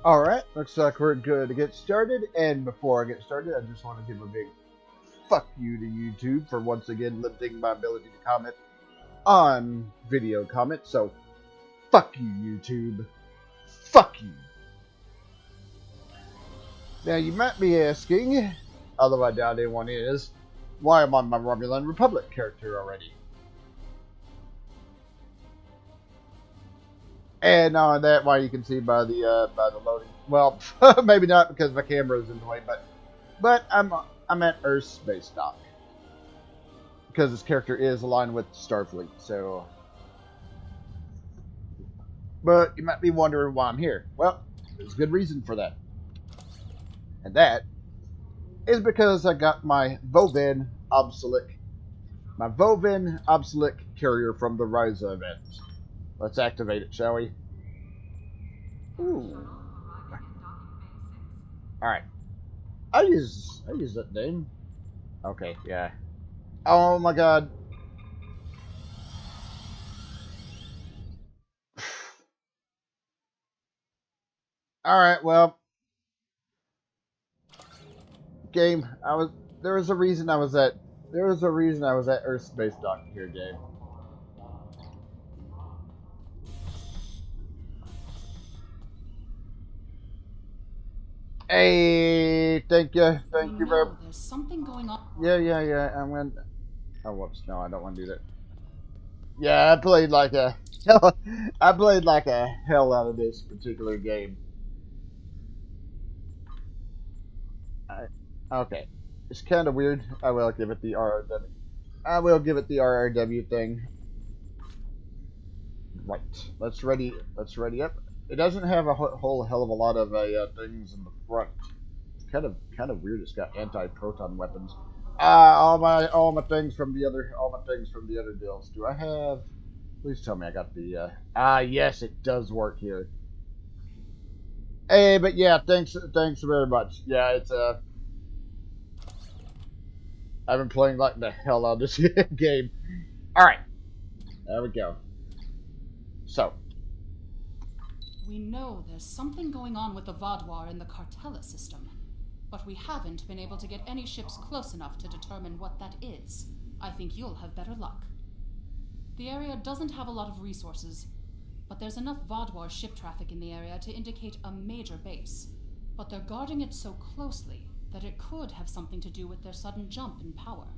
Alright, looks like we're good to get started. And before I get started, I just want to give a big fuck you to YouTube for once again limiting my ability to comment on video comments. So, fuck you, YouTube. Fuck you. Now, you might be asking, although I doubt anyone is, why I'm on my Romulan Republic character already. And on that, why you can see by the loading. Well, maybe not because my camera is in the way, but I'm at Earth's space dock because this character is aligned with Starfleet. So, but you might be wondering why I'm here. Well, there's a good reason for that, and that is because I got my Vovin obsolete carrier from the Ryza event. Let's activate it, shall we? Ooh. All right. I use that name. Okay, yeah. Oh my god. All right, well, game. There was a reason I was at Earth Space Dock here, game. Hey, thank you very much. There's something going on. Yeah. I'm gonna. Oh, whoops! No, I don't want to do that. Yeah, I played like a hell out of this particular game. Okay, it's kind of weird. I will give it the RRW. I will give it the RRW thing. Right. Let's ready up. It doesn't have a whole hell of a lot of things in the front. It's kind of weird. It's got anti-proton weapons. All my things from the other deals. Do I have? Please tell me I got the. Yes, it does work here. Hey, but yeah, thanks very much. Yeah, it's I've been playing like the hell out of this game. All right, there we go. So. We know there's something going on with the Vaadwaur in the Cartella system, but we haven't been able to get any ships close enough to determine what that is. I think you'll have better luck. The area doesn't have a lot of resources, but there's enough Vaadwaur ship traffic in the area to indicate a major base. But they're guarding it so closely that it could have something to do with their sudden jump in power.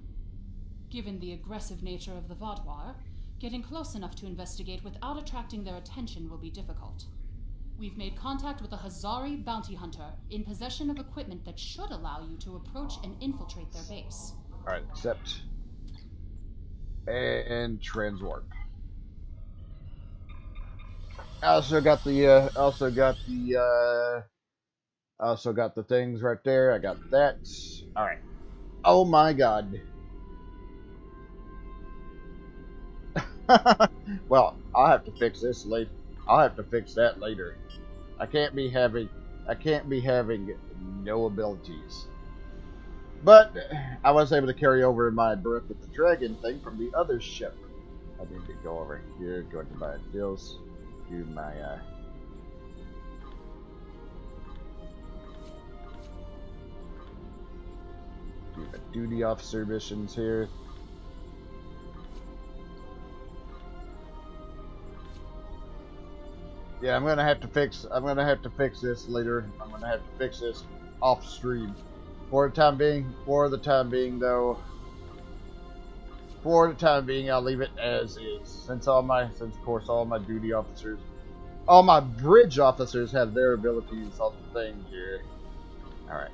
Given the aggressive nature of the Vaadwaur, getting close enough to investigate without attracting their attention will be difficult. We've made contact with a Hazari bounty hunter in possession of equipment that should allow you to approach and infiltrate their base. Alright, accept. And transwarp. I also got the things right there. I got that. Alright. Oh my god. Well, I'll have to fix this later. I'll have to fix that later. I can't be having no abilities. But I was able to carry over my Breath of the Dragon thing from the other ship. I need to go over here, go into my deals, do my do the duty officer missions here. Yeah, I'm gonna have to fix this later. I'm gonna have to fix this off stream. For the time being, though, I'll leave it as is. Since of course all my duty officers, all my bridge officers have their abilities on the thing here. All right.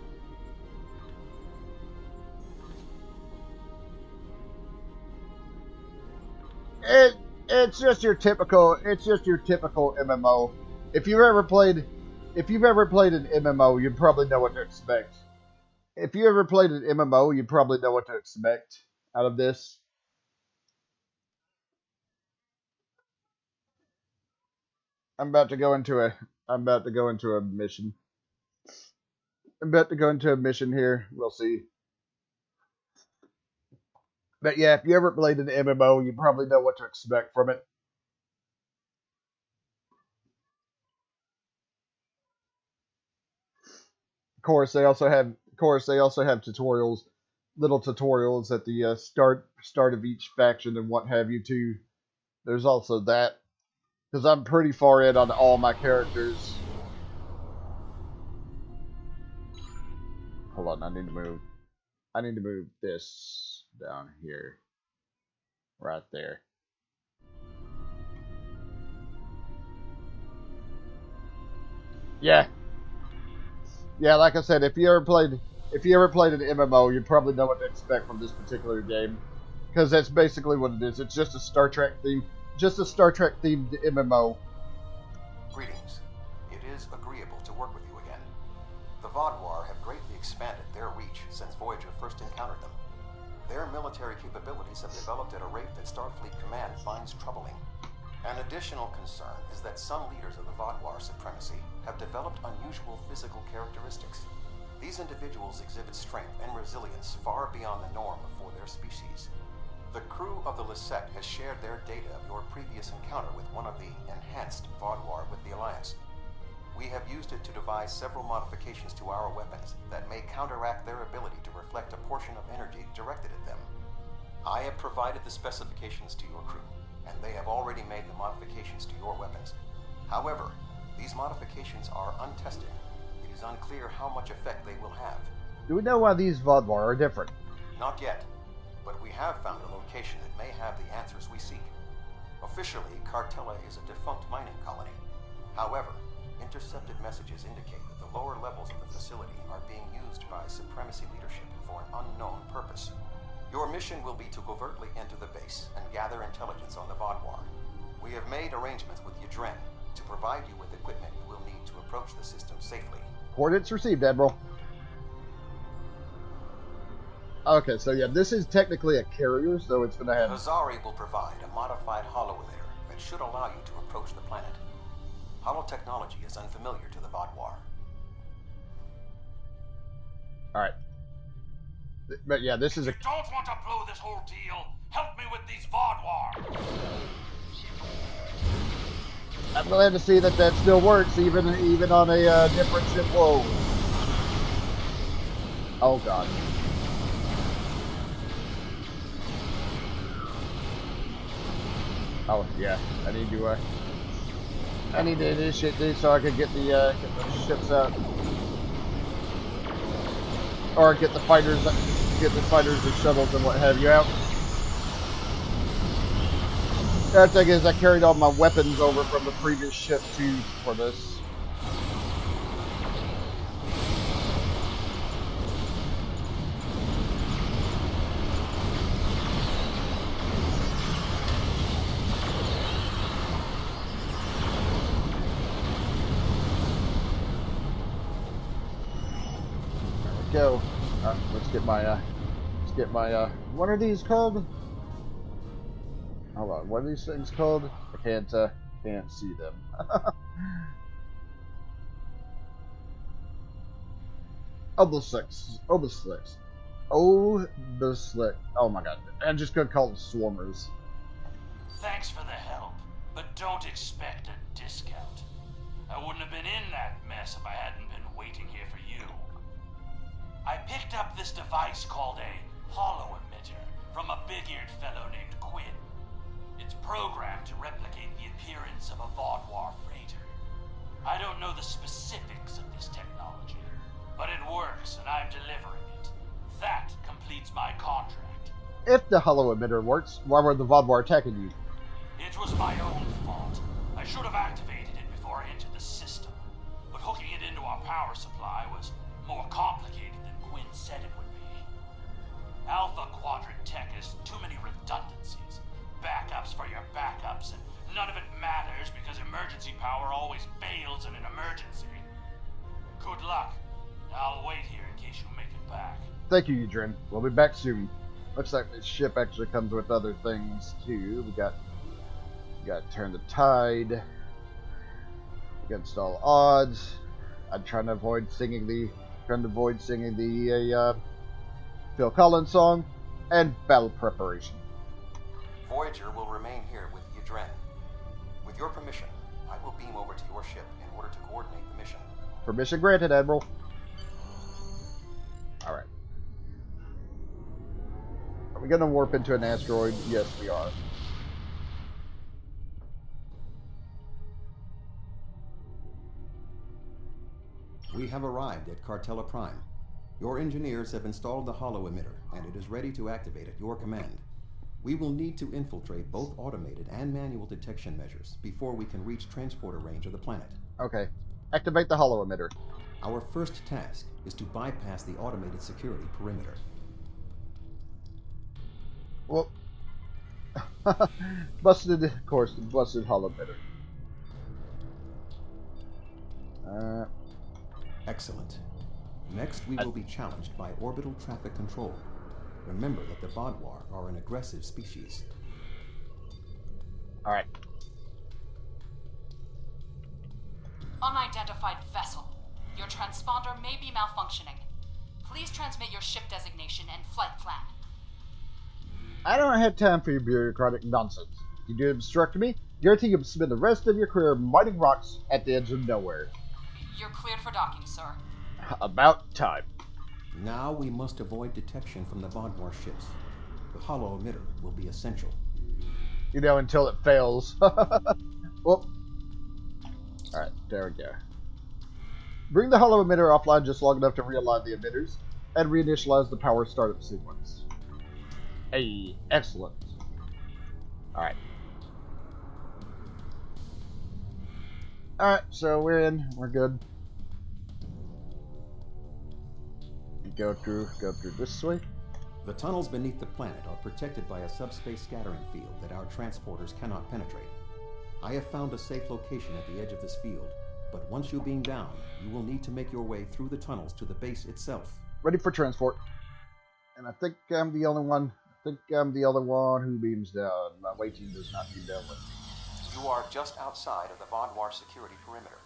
It's just your typical MMO. If you've ever played an MMO, you probably know what to expect. If you ever played an MMO, you probably know what to expect out of this. I'm about to go into a mission. I'm about to go into a mission here. We'll see. But yeah, if you ever played an MMO, you probably know what to expect from it. course, they also have tutorials, little tutorials at the start of each faction and what have you too. There's also that, because I'm pretty far in on all my characters. Hold on, I need to move. I need to move this down here, right there. Yeah, yeah. Like I said, if you ever played an MMO, you probably know what to expect from this particular game, because that's basically what it is. It's just a Star Trek themed MMO. Greetings. It is agreeable to work with you again. The Vaadwaur have greatly expanded their reach since Voyager first encountered them. Their military capabilities have developed at a rate that Starfleet Command finds troubling. An additional concern is that some leaders of the Vaadwaur supremacy have developed unusual physical characteristics. These individuals exhibit strength and resilience far beyond the norm for their species. The crew of the Deceit has shared their data of your previous encounter with one of the enhanced Vaadwaur with the Alliance. We have used it to devise several modifications to our weapons that may counteract their ability to reflect a portion of energy directed at them. I have provided the specifications to your crew, and they have already made the modifications to your weapons. However, these modifications are untested. It is unclear how much effect they will have. Do we know why these Vaadwaur are different? Not yet, but we have found a location that may have the answers we seek. Officially, Cartella is a defunct mining colony. However, intercepted messages indicate that the lower levels of the facility are being used by Supremacy leadership for an unknown purpose. Your mission will be to covertly enter the base and gather intelligence on the Vaadwaur. We have made arrangements with Yadren to provide you with equipment you will need to approach the system safely. Coordinates received, Admiral. Okay, so yeah, this is technically a carrier, so it's going to have... Azari will provide a modified holo-emitter that should allow you to approach the planet. Holotechnology is unfamiliar to the Vaadwaur. Alright. But yeah, this is a... If you don't want to blow this whole deal, help me with these Vaadwaur! I'm glad to see that still works, even on a different ship. Whoa. Oh, God. Oh, yeah. I need to initiate these so I can get the ships out. Or get the fighters and shuttles and what have you out. The other thing is I carried all my weapons over from the previous ship for this. Go. Let's get my what are these called? Hold on, what are these things called? I can't see them. Obelisk. Oh my God. I'm just gonna call them swarmers. Thanks for the help, but don't expect a discount. I wouldn't have been in that mess if I hadn't been waiting here for you. I picked up this device called a holo-emitter from a big-eared fellow named Quinn. It's programmed to replicate the appearance of a Vaadwaur freighter. I don't know the specifics of this technology, but it works and I'm delivering it. That completes my contract. If the holo-emitter works, why were the Vaadwaur attacking you? It was my own fault. I should have activated it before I entered the system, but hooking it into our power supply was more complicated than Quinn said it would be. Alpha Quadrant tech has too many redundancies. Backups for your backups, and none of it matters because emergency power always fails in an emergency. Good luck. I'll wait here in case you make it back. Thank you, Yadren. We'll be back soon. Looks like this ship actually comes with other things too. We got to turn the tide against all odds. I'm trying to avoid singing the Phil Collins song, and battle preparation. Voyager will remain here with Yadren. With your permission, I will beam over to your ship in order to coordinate the mission. Permission granted, Admiral. we gonna warp into an asteroid? Yes, we are. We have arrived at Cartella Prime. Your engineers have installed the holo emitter, and it is ready to activate at your command. We will need to infiltrate both automated and manual detection measures before we can reach transporter range of the planet. Okay. Activate the holo emitter. Our first task is to bypass the automated security perimeter. Well, busted, of course, the busted holo emitter. Excellent. Next, we will be challenged by orbital traffic control. Remember that the Vadwar are an aggressive species. Alright. Unidentified vessel. Your transponder may be malfunctioning. Please transmit your ship designation and flight plan. I don't have time for your bureaucratic nonsense. You do obstruct me, guarantee you'll spend the rest of your career mining rocks at the edge of nowhere. You're cleared for docking, sir. About time. Now we must avoid detection from the Vadwar ships. The holo emitter will be essential. You know, until it fails. Whoop. Alright, there we go. Bring the holo emitter offline just long enough to realign the emitters and reinitialize the power startup sequence. Hey, excellent. Alright. Alright, so we're in. We're good. Go through this way. The tunnels beneath the planet are protected by a subspace scattering field that our transporters cannot penetrate. I have found a safe location at the edge of this field, but once you beam down, you will need to make your way through the tunnels to the base itself. Ready for transport. And I think I'm the only one. Who beams down. My way team does not beam down with me. You are just outside of the Vadwar security perimeter.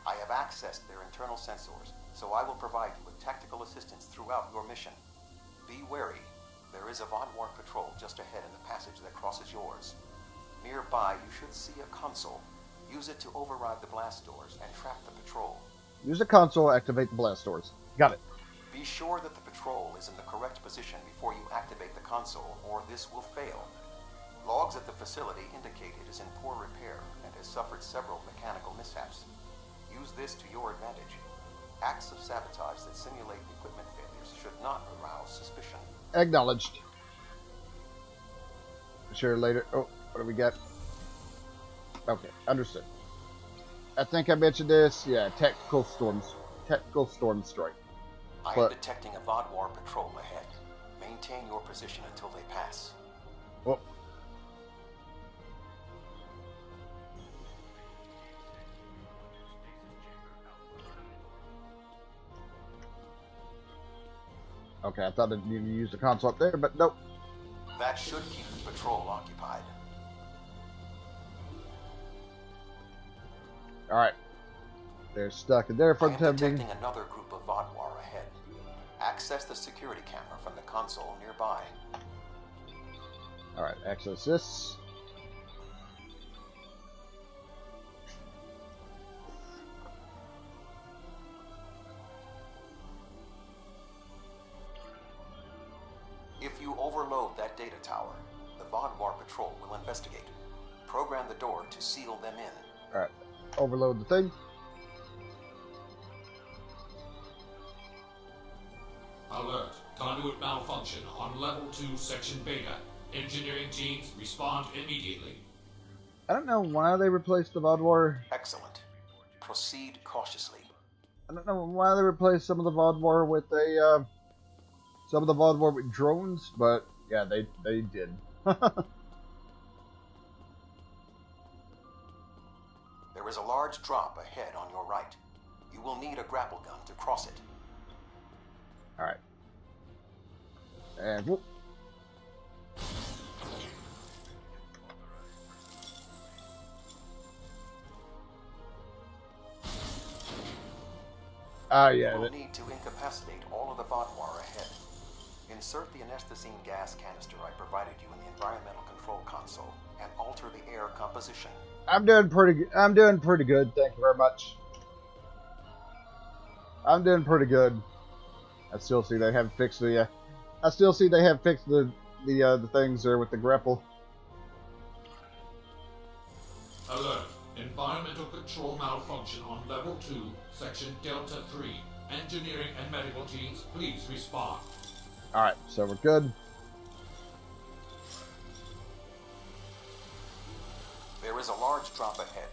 I have accessed their internal sensors, so I will provide you with tactical assistance throughout your mission. Be wary. There is a Vadwar patrol just ahead in the passage that crosses yours. Nearby, you should see a console. Use it to override the blast doors and trap the patrol. Use the console, activate the blast doors. Got it. Be sure that the patrol is in the correct position before you activate the console, or this will fail. Logs at the facility indicate it is in poor repair and has suffered several mechanical mishaps. Use this to your advantage. Acts of sabotage that simulate equipment failures should not arouse suspicion. Acknowledged. Sure, later. Oh, what do we got? Okay, understood. I think I mentioned this. Yeah, tactical storm strike. I am detecting a Vadwar patrol ahead. Maintain your position until they pass. Oh. Okay, I thought I needed to use the console up there, but nope. That should keep the patrol occupied. Alright. They're stuck in there for the time being. Detecting another group of Vadwar ahead. Access the security camera from the console nearby. Alright, access this. If you overload that data tower, the Vadwar patrol will investigate. Program the door to seal them in. Alright, overload the thing. Alert. Conduit malfunction on level 2, section beta. Engineering teams respond immediately. I don't know why they replaced the Vadwar. Excellent. Proceed cautiously. I don't know why they replaced some of the Vadwar with drones, but yeah, they did. There is a large drop ahead on your right. You will need a grapple gun to cross it. Alright. And whoop. Yeah. You will need to incapacitate all of the Vadwar ahead. Insert the anesthetine gas canister I provided you in the environmental control console and alter the air composition. I'm doing pretty good, thank you very much. I still see they haven't fixed the the things there with the grapple. Alert. Environmental control malfunction on level 2, section Delta 3. Engineering and medical teams, please respond. Alright, so we're good. There is a large drop ahead.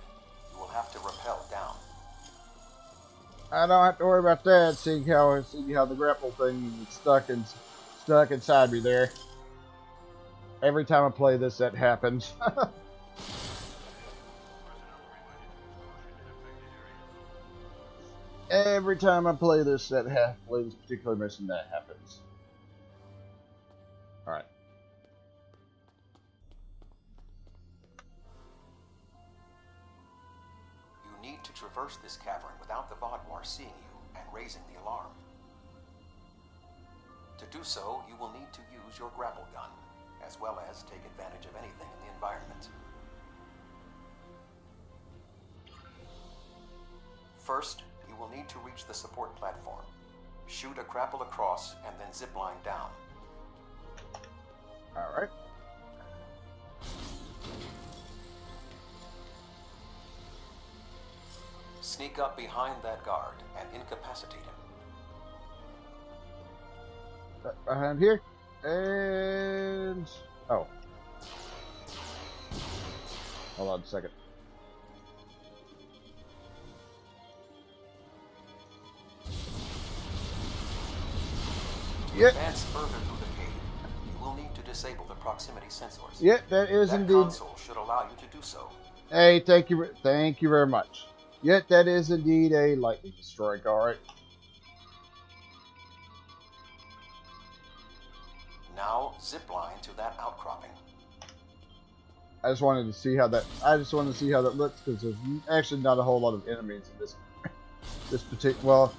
You will have to rappel down. I don't have to worry about that, seeing how the grapple thing is stuck inside me there. Every time I play this, that happens. Every time I play this particular mission, that happens. Alright. You need to traverse this cavern without the Vodwar seeing you and raising the alarm. To do so, you will need to use your grapple gun, as well as take advantage of anything in the environment. First, you will need to reach the support platform. Shoot a grapple across and then zip line down. Alright. Sneak up behind that guard and incapacitate him. Behind here. And... oh. Hold on a second. To advance further through the cave, you will need to disable the proximity sensors. Yep, that is that indeed. console should allow you to do so. Hey, thank you very much. Yet that is indeed a lightning strike. All right. Now zip line to that outcropping. I just wanted to see how that. I just wanted to see how that looks because there's actually not a whole lot of enemies in this particular. Well,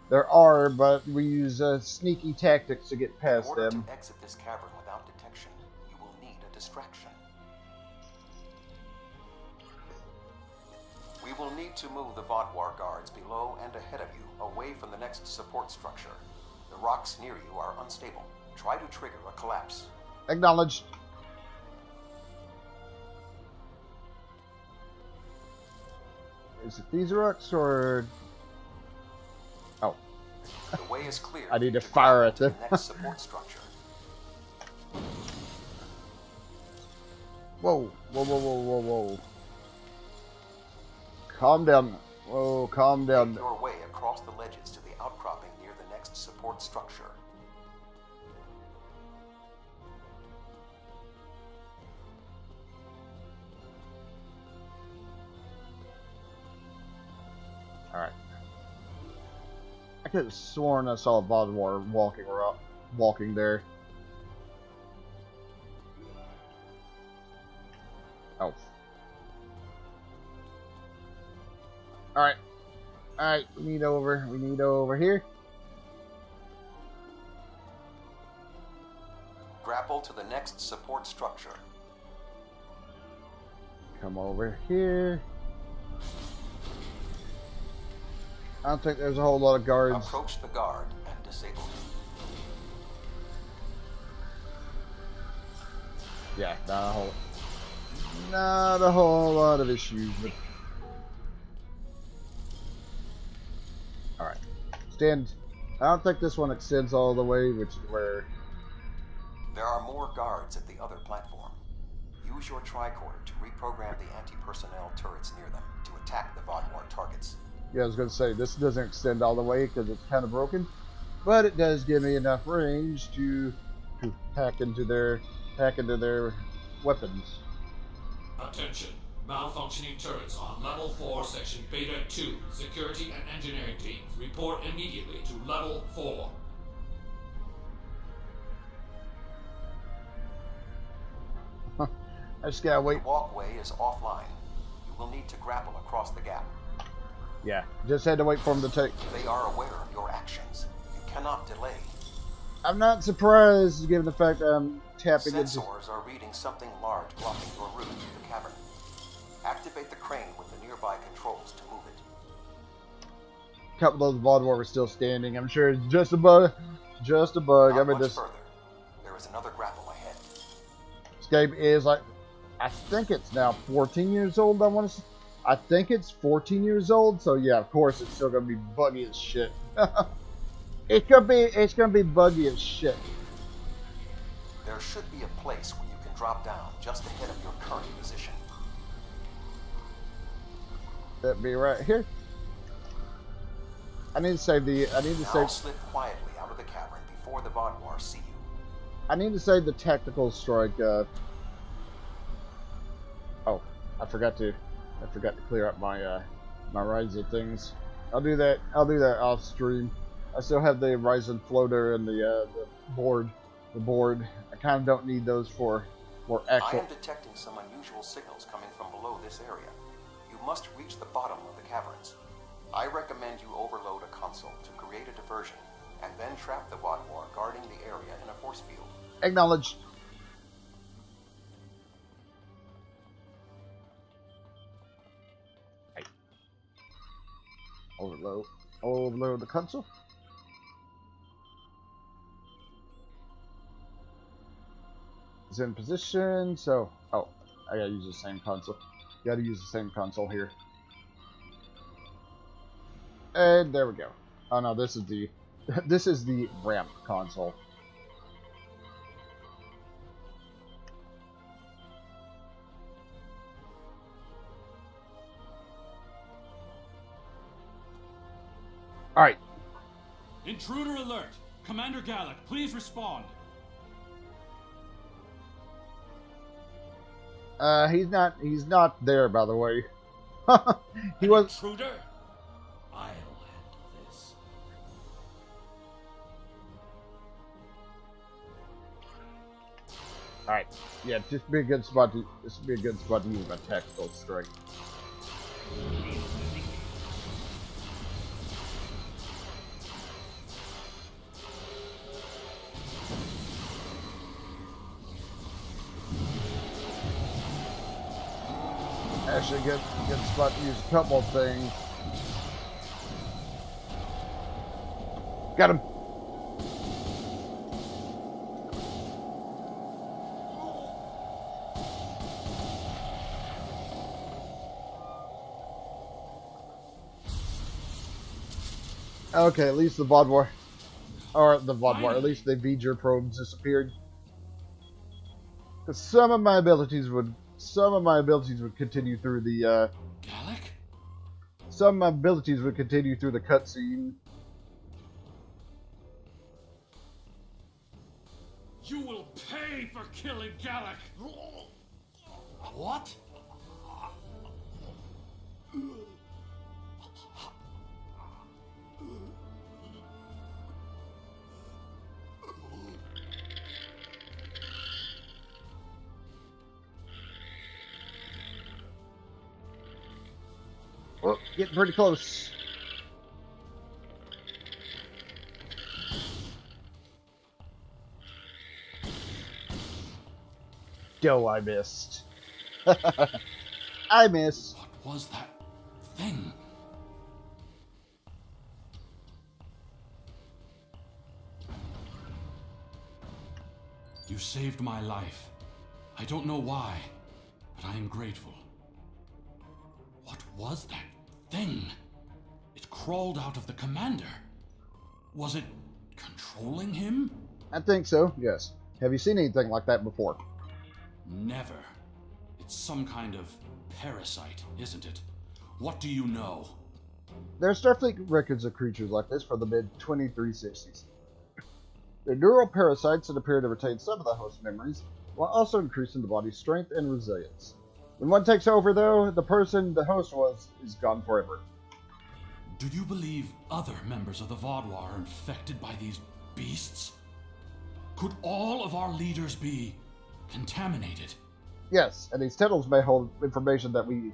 there are, but we use sneaky tactics to get past In order them. to exit this cavern without detection, you will need a distraction. We will need to move the Vodwar guards below and ahead of you, away from the next support structure. The rocks near you are unstable. Try to trigger a collapse. Acknowledged. Is it these rocks or? Oh. The way is clear. I need to fire at to them. the next support structure. Whoa, whoa, whoa, whoa, whoa, whoa. Calm down. Whoa, calm down. Make your way across the ledges to the outcropping near the next support structure. Alright. I could have sworn I saw a Vodwar walking there. Oh. Alright. Alright, we need over here. Grapple to the next support structure. Come over here. I don't think there's a whole lot of guards. Approach the guard and disable him. Yeah, not a whole lot of issues. But... alright. Stand. I don't think this one extends all the way, which is where... There are more guards at the other platform. Use your tricorder to reprogram the anti-personnel turrets near them to attack the Vodwar targets. Yeah, I was going to say, this doesn't extend all the way because it's kind of broken, but it does give me enough range to hack into their weapons. Attention. Malfunctioning turrets on level 4, section Beta 2. Security and engineering teams, report immediately to level 4. I just gotta wait. The walkway is offline. You will need to grapple across the gap. Yeah, just had to wait for them to take. They are aware of your actions. You cannot delay. I'm not surprised given the fact that I'm tapping into. Sensors are reading something large blocking your route through the cavern. Activate the crane with the nearby controls to move it. A couple of those Vodwar were still standing. I'm sure it's just a bug. Just a bug. Not I mean, much this. further. There is another grapple ahead. game is like, I think it's now 14 years old. I think it's 14 years old. So yeah, of course it's still gonna be buggy as shit. It's gonna be buggy as shit. There should be a place where you can drop down just ahead of your current position. That'd be right here. I need to save the. Now slip quietly out of the cavern before the Vodwar see you. I need to save the tactical strike. Oh, I forgot to clear up my my Ryzen things. I'll do that off stream. I still have the Ryzen floater and the board. The board. I kind of don't need those for actual. I am detecting some unusual signals coming from below this area. You must reach the bottom of the caverns. I recommend you overload a console to create a diversion, and then trap the Vodwar guarding the area in a force field. Acknowledged. Right. Overload the console. It's in position, so I gotta use the same console. Gotta use the same console here. And there we go. Oh no, this is the ramp console. Alright. Intruder alert! Commander Gallic, please respond. He's not there, by the way. He was. Intruder? I'll handle this. Alright. Yeah, just be a good spot to use my tactical strike. Actually, good spot to use a couple of things. Got him. Okay, at least the Vodwar, at least the V'ger probes disappeared. Because some of my abilities would continue through the Gallic? Some of my abilities would continue through the cutscene. You will pay for killing Gallic! What? Well, getting pretty close. Yo, I missed. I missed. What was that thing? You saved my life. I don't know why, but I am grateful. What was that thing? It crawled out of the commander. Was it controlling him? I think so, yes. Have you seen anything like that before? Never. It's some kind of parasite, isn't it? What do you know? There are Starfleet records of creatures like this from the mid-2360s. They're neural parasites that appear to retain some of the host memories, while also increasing the body's strength and resilience. When one takes over, though, the person the host was is gone forever. Do you believe other members of the Vodwar are infected by these beasts? Could all of our leaders be contaminated? Yes, and these tunnels may hold information that we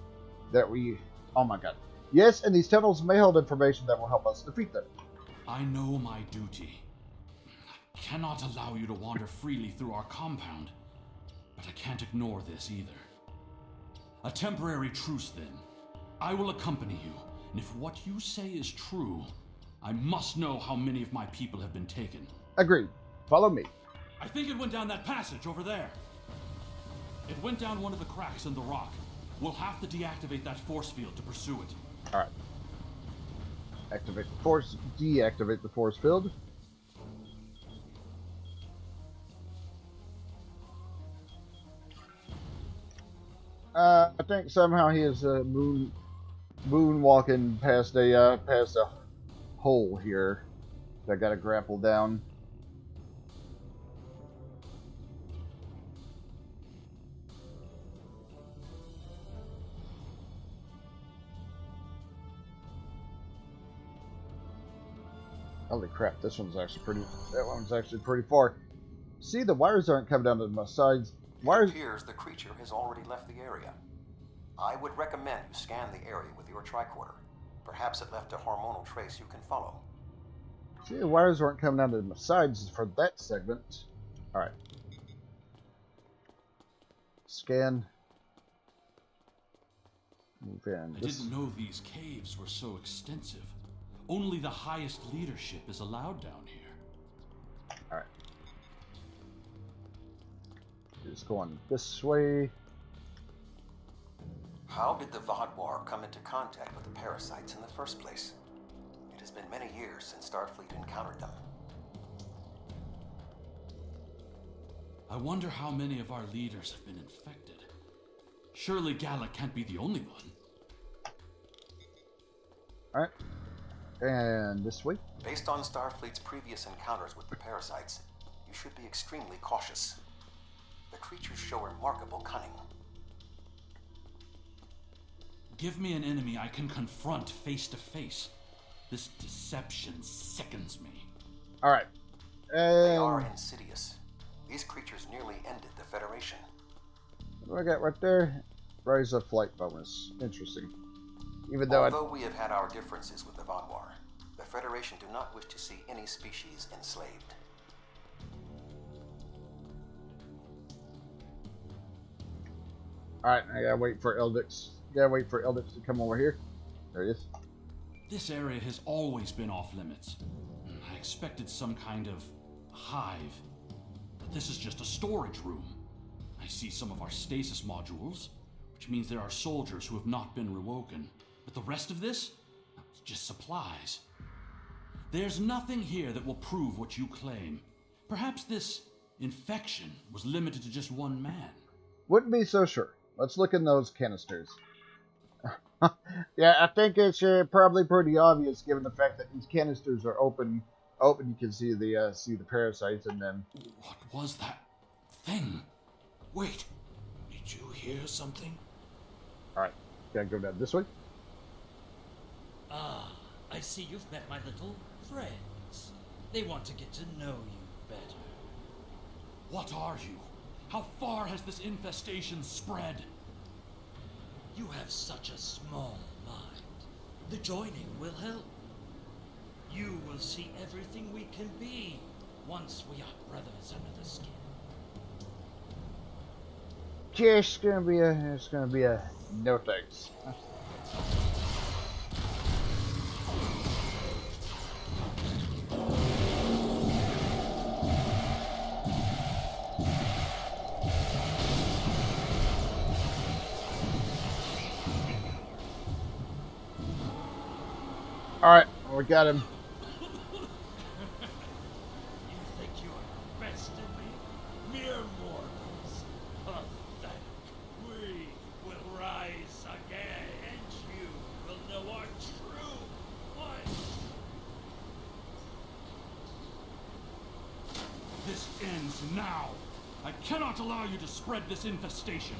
oh my god. Yes, and these tunnels may hold information that will help us defeat them. I know my duty. I cannot allow you to wander freely through our compound, but I can't ignore this either. A temporary truce, then. I will accompany you, and if what you say is true, I must know how many of my people have been taken. Agreed. Follow me. I think it went down that passage over there. It went down one of the cracks in the rock. We'll have to deactivate that force field to pursue it. Alright. Activate the force. Deactivate the force field. I think somehow he is moonwalking past a hole here. I gotta grapple down. Holy crap! This one's actually pretty. That one's actually pretty far. See, the wires aren't coming down to my sides. Wires. It appears the creature has already left the area. I would recommend you scan the area with your tricorder. Perhaps it left a hormonal trace you can follow. See, the wires weren't coming down to my sides for that segment. Alright. Scan. Move in. I didn't know these caves were so extensive. Only the highest leadership is allowed down here. Alright. Just going this way. How did the Vodwar come into contact with the parasites in the first place? It has been many years since Starfleet encountered them. I wonder how many of our leaders have been infected. Surely Gallic can't be the only one. Alright. And this way. Based on Starfleet's previous encounters with the parasites, you should be extremely cautious. The creatures show remarkable cunning. Give me an enemy I can confront face to face. This deception sickens me. Alright. They are insidious. These creatures nearly ended the Federation. What do I got right there? Rise of flight bonus. Interesting. Even though Although we have had our differences with the Vodwar, the Federation do not wish to see any species enslaved. Alright, I gotta wait for Eldix. Gotta wait for Eldix to come over here. There he is. This area has always been off limits. I expected some kind of hive. But this is just a storage room. I see some of our stasis modules, which means there are soldiers who have not been rewoken. But the rest of this? It's just supplies. There's nothing here that will prove what you claim. Perhaps this infection was limited to just one man. Wouldn't be so sure. Let's look in those canisters. Yeah, I think it's probably pretty obvious given the fact that these canisters are open. You can see the parasites in them. What was that thing? Wait, did you hear something? Alright, gotta go down this way. Ah, I see you've met my little friends. They want to get to know you better. What are you? How far has this infestation spread? You have such a small mind. The joining will help. You will see everything we can be once we are brothers under the skin. Just gonna be a no thanks. Alright, we got him. You think you are besting me? Mere mortals. Pathetic. We will rise again, and you will know our true might. This ends now. I cannot allow you to spread this infestation.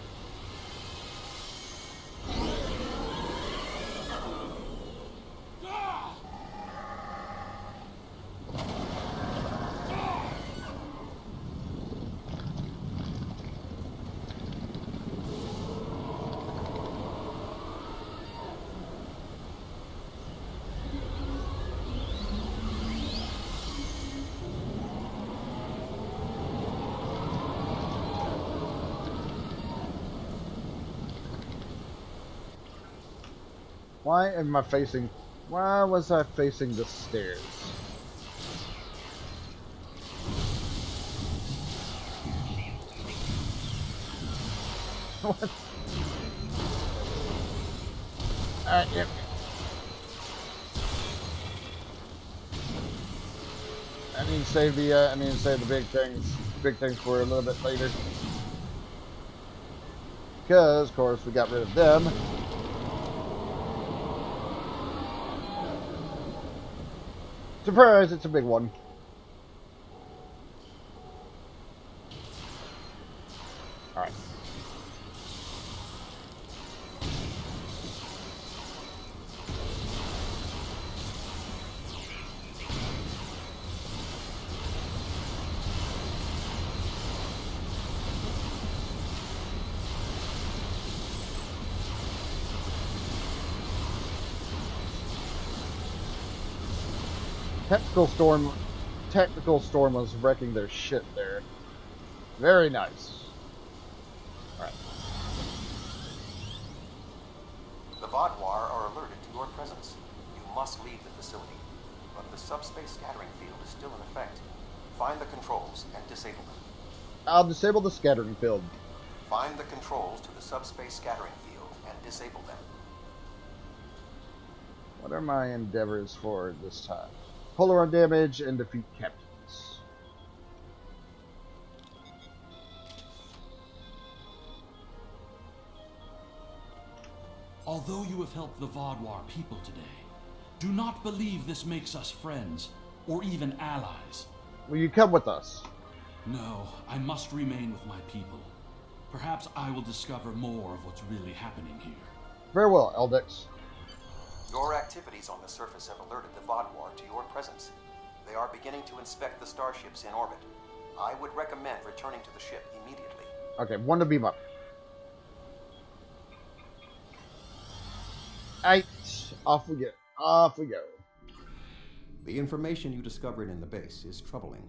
Why was I facing the stairs? What? Alright, yep. I need to save the big things for a little bit later. Because, of course, we got rid of them. Surprise, it's a big one. Alright. Technical Storm was wrecking their shit there. Very nice. Alright. The Vaadwaur are alerted to your presence. You must leave the facility, but the subspace scattering field is still in effect. Find the controls and disable them. I'll disable the scattering field. Find the controls to the subspace scattering field and disable them. What are my endeavors for this time? Polar on damage and defeat captains. Although you have helped the Vaadwaur people today, do not believe this makes us friends, or even allies. Will you come with us? No, I must remain with my people. Perhaps I will discover more of what's really happening here. Very well, Eldex. Your activities on the surface have alerted the Vaadwaur to your presence. They are beginning to inspect the starships in orbit. I would recommend returning to the ship immediately. Okay, one to beam up. Alright, off we go. Off we go. The information you discovered in the base is troubling.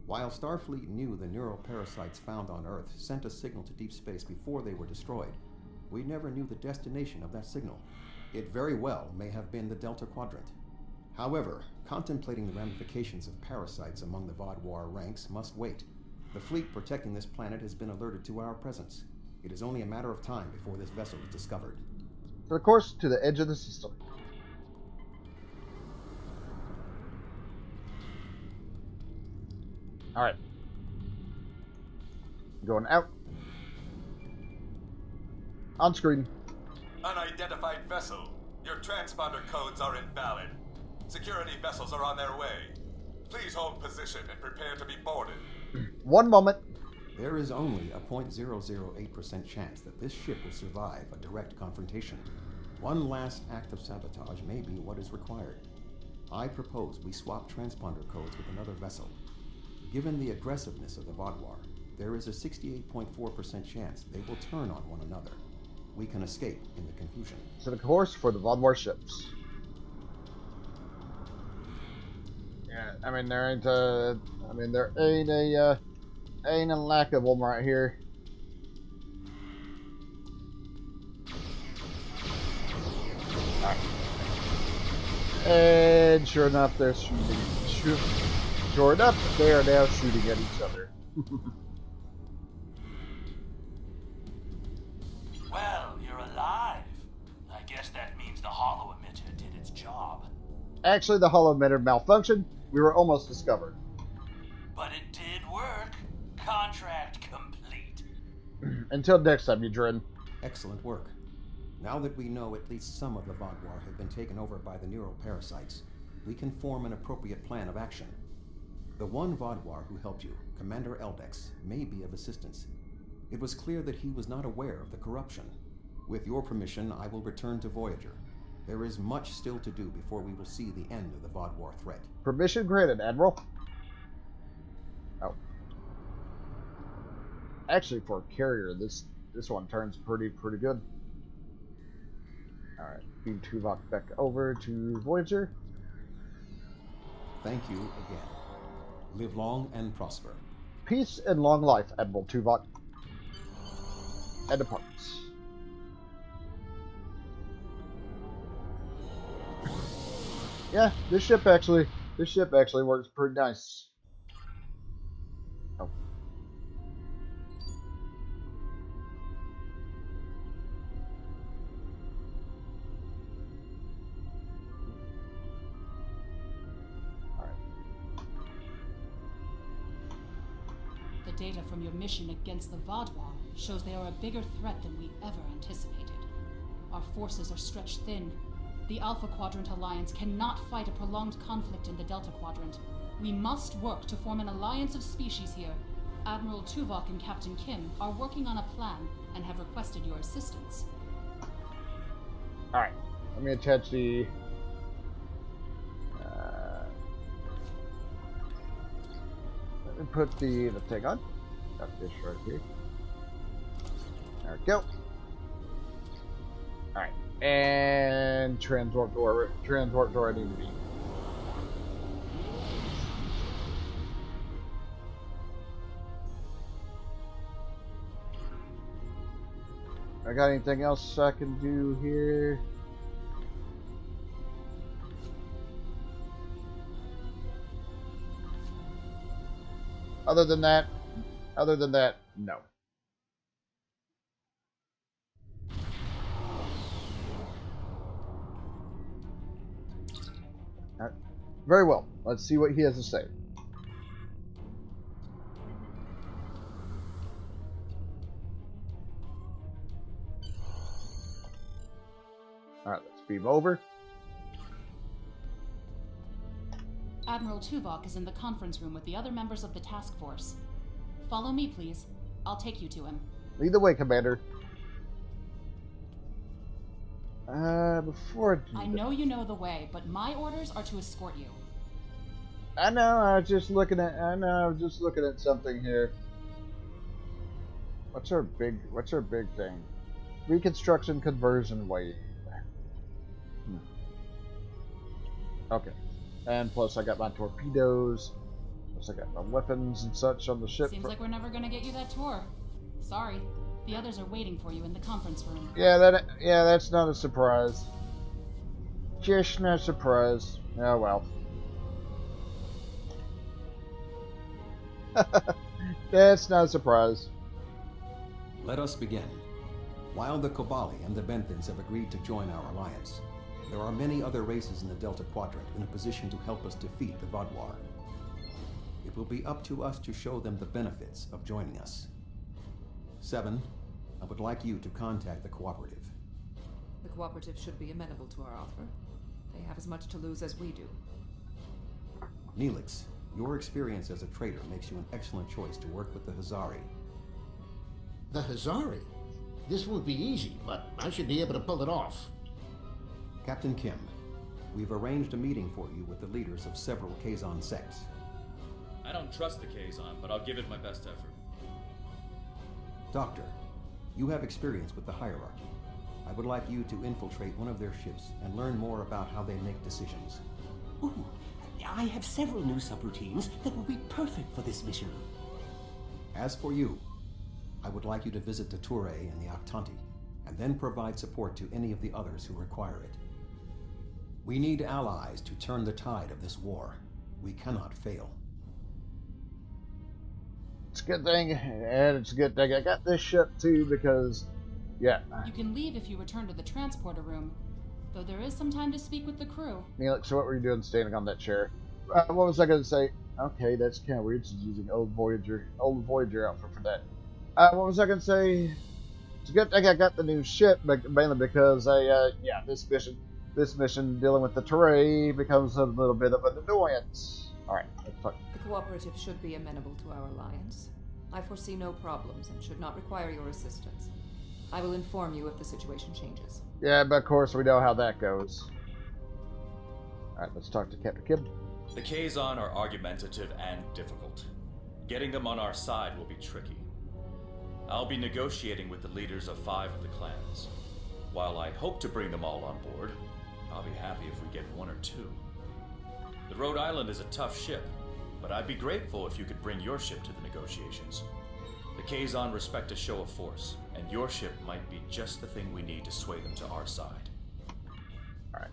While Starfleet knew the neural parasites found on Earth sent a signal to deep space before they were destroyed, we never knew the destination of that signal. It very well may have been the Delta Quadrant. However, contemplating the ramifications of parasites among the Vaadwaur ranks must wait. The fleet protecting this planet has been alerted to our presence. It is only a matter of time before this vessel is discovered. For the course to the edge of the system. Alright. Going out. On screen. Unidentified vessel. Your transponder codes are invalid. Security vessels are on their way. Please hold position and prepare to be boarded. One moment. There is only a 0.008% chance that this ship will survive a direct confrontation. One last act of sabotage may be what is required. I propose we swap transponder codes with another vessel. Given the aggressiveness of the Vaadwaur, there is a 68.4% chance they will turn on one another. We can escape in the confusion. So the course for the Vaadwaur ships. Yeah, I mean there ain't a lack of them right here. Alright. And sure enough, they're shooting. Sure enough, they are now shooting at each other. Well, you're alive. I guess that means the hollow emitter did its job. Actually, the hollow emitter malfunctioned. We were almost discovered. But it did work. Contract complete. Until next time, Eudrin. Excellent work. Now that we know at least some of the Vaadwaur have been taken over by the neural parasites, we can form an appropriate plan of action. The one Vaadwaur who helped you, Commander Eldex, may be of assistance. It was clear that he was not aware of the corruption. With your permission, I will return to Voyager. There is much still to do before we will see the end of the Vaadwaur threat. Permission granted, Admiral. Oh. Actually, for a carrier, this one turns pretty good. Alright, beam Tuvok back over to Voyager. Thank you again. Live long and prosper. Peace and long life, Admiral Tuvok. And departs. Yeah, this ship actually works pretty nice. Oh. data from your mission against the Vaadwaur shows they are a bigger threat than we ever anticipated. Our forces are stretched thin. The Alpha Quadrant Alliance cannot fight a prolonged conflict in the Delta Quadrant. We must work to form an alliance of species here. Admiral Tuvok and Captain Kim are working on a plan and have requested your assistance. Alright, let me attach the... let me put the thing on. Got this right here. There we go. Alright, and transport door I need to be. I got anything else I can do here? Other than that, no. Alright. Very well. Let's see what he has to say. Alright, let's beam over. Admiral Tuvok is in the conference room with the other members of the task force. Follow me, please. I'll take you to him. Lead the way, Commander. Before I know you know the way, but my orders are to escort you. I know, I was just looking at something here. What's our big thing? Reconstruction conversion wave. Okay. And plus I got my torpedoes. Plus I got my weapons and such on the ship. Seems like we're never gonna get you that tour. Sorry. The others are waiting for you in the conference room. Yeah, that's not a surprise. Just not a surprise. Oh well. That's not a surprise. Let us begin. While the Kobali and the Benthans have agreed to join our alliance, there are many other races in the Delta Quadrant in a position to help us defeat the Vaadwaur. It will be up to us to show them the benefits of joining us. 7, I would like you to contact the Cooperative. The Cooperative should be amenable to our offer. They have as much to lose as we do. Neelix, your experience as a trader makes you an excellent choice to work with the Hazari. The Hazari? This won't be easy, but I should be able to pull it off. Captain Kim, we've arranged a meeting for you with the leaders of several Kazon sects. I don't trust the Kazon, but I'll give it my best effort. Doctor, you have experience with the hierarchy. I would like you to infiltrate one of their ships and learn more about how they make decisions. Ooh, I have several new subroutines that will be perfect for this mission. As for you, I would like you to visit the Toure and the Actanti, and then provide support to any of the others who require it. We need allies to turn the tide of this war. We cannot fail. It's a good thing, and it's a good thing I got this ship too, because, yeah. You can leave if you return to the transporter room, though there is some time to speak with the crew. Neelix, so what were you doing standing on that chair? What was I going to say? Okay, that's kind of weird. She's using old Voyager outfit for that. What was I going to say? It's a good thing I got the new ship, mainly because this mission dealing with the Toure becomes a little bit of an annoyance. Alright, let's talk. The Cooperative should be amenable to our alliance. I foresee no problems and should not require your assistance. I will inform you if the situation changes. Yeah, but of course we know how that goes. Alright, let's talk to Captain Kim. The Kazon are argumentative and difficult. Getting them on our side will be tricky. I'll be negotiating with the leaders of 5 of the clans. While I hope to bring them all on board, I'll be happy if we get 1 or 2. The Rhode Island is a tough ship, but I'd be grateful if you could bring your ship to the negotiations. The Kazon respect a show of force, and your ship might be just the thing we need to sway them to our side. Alright.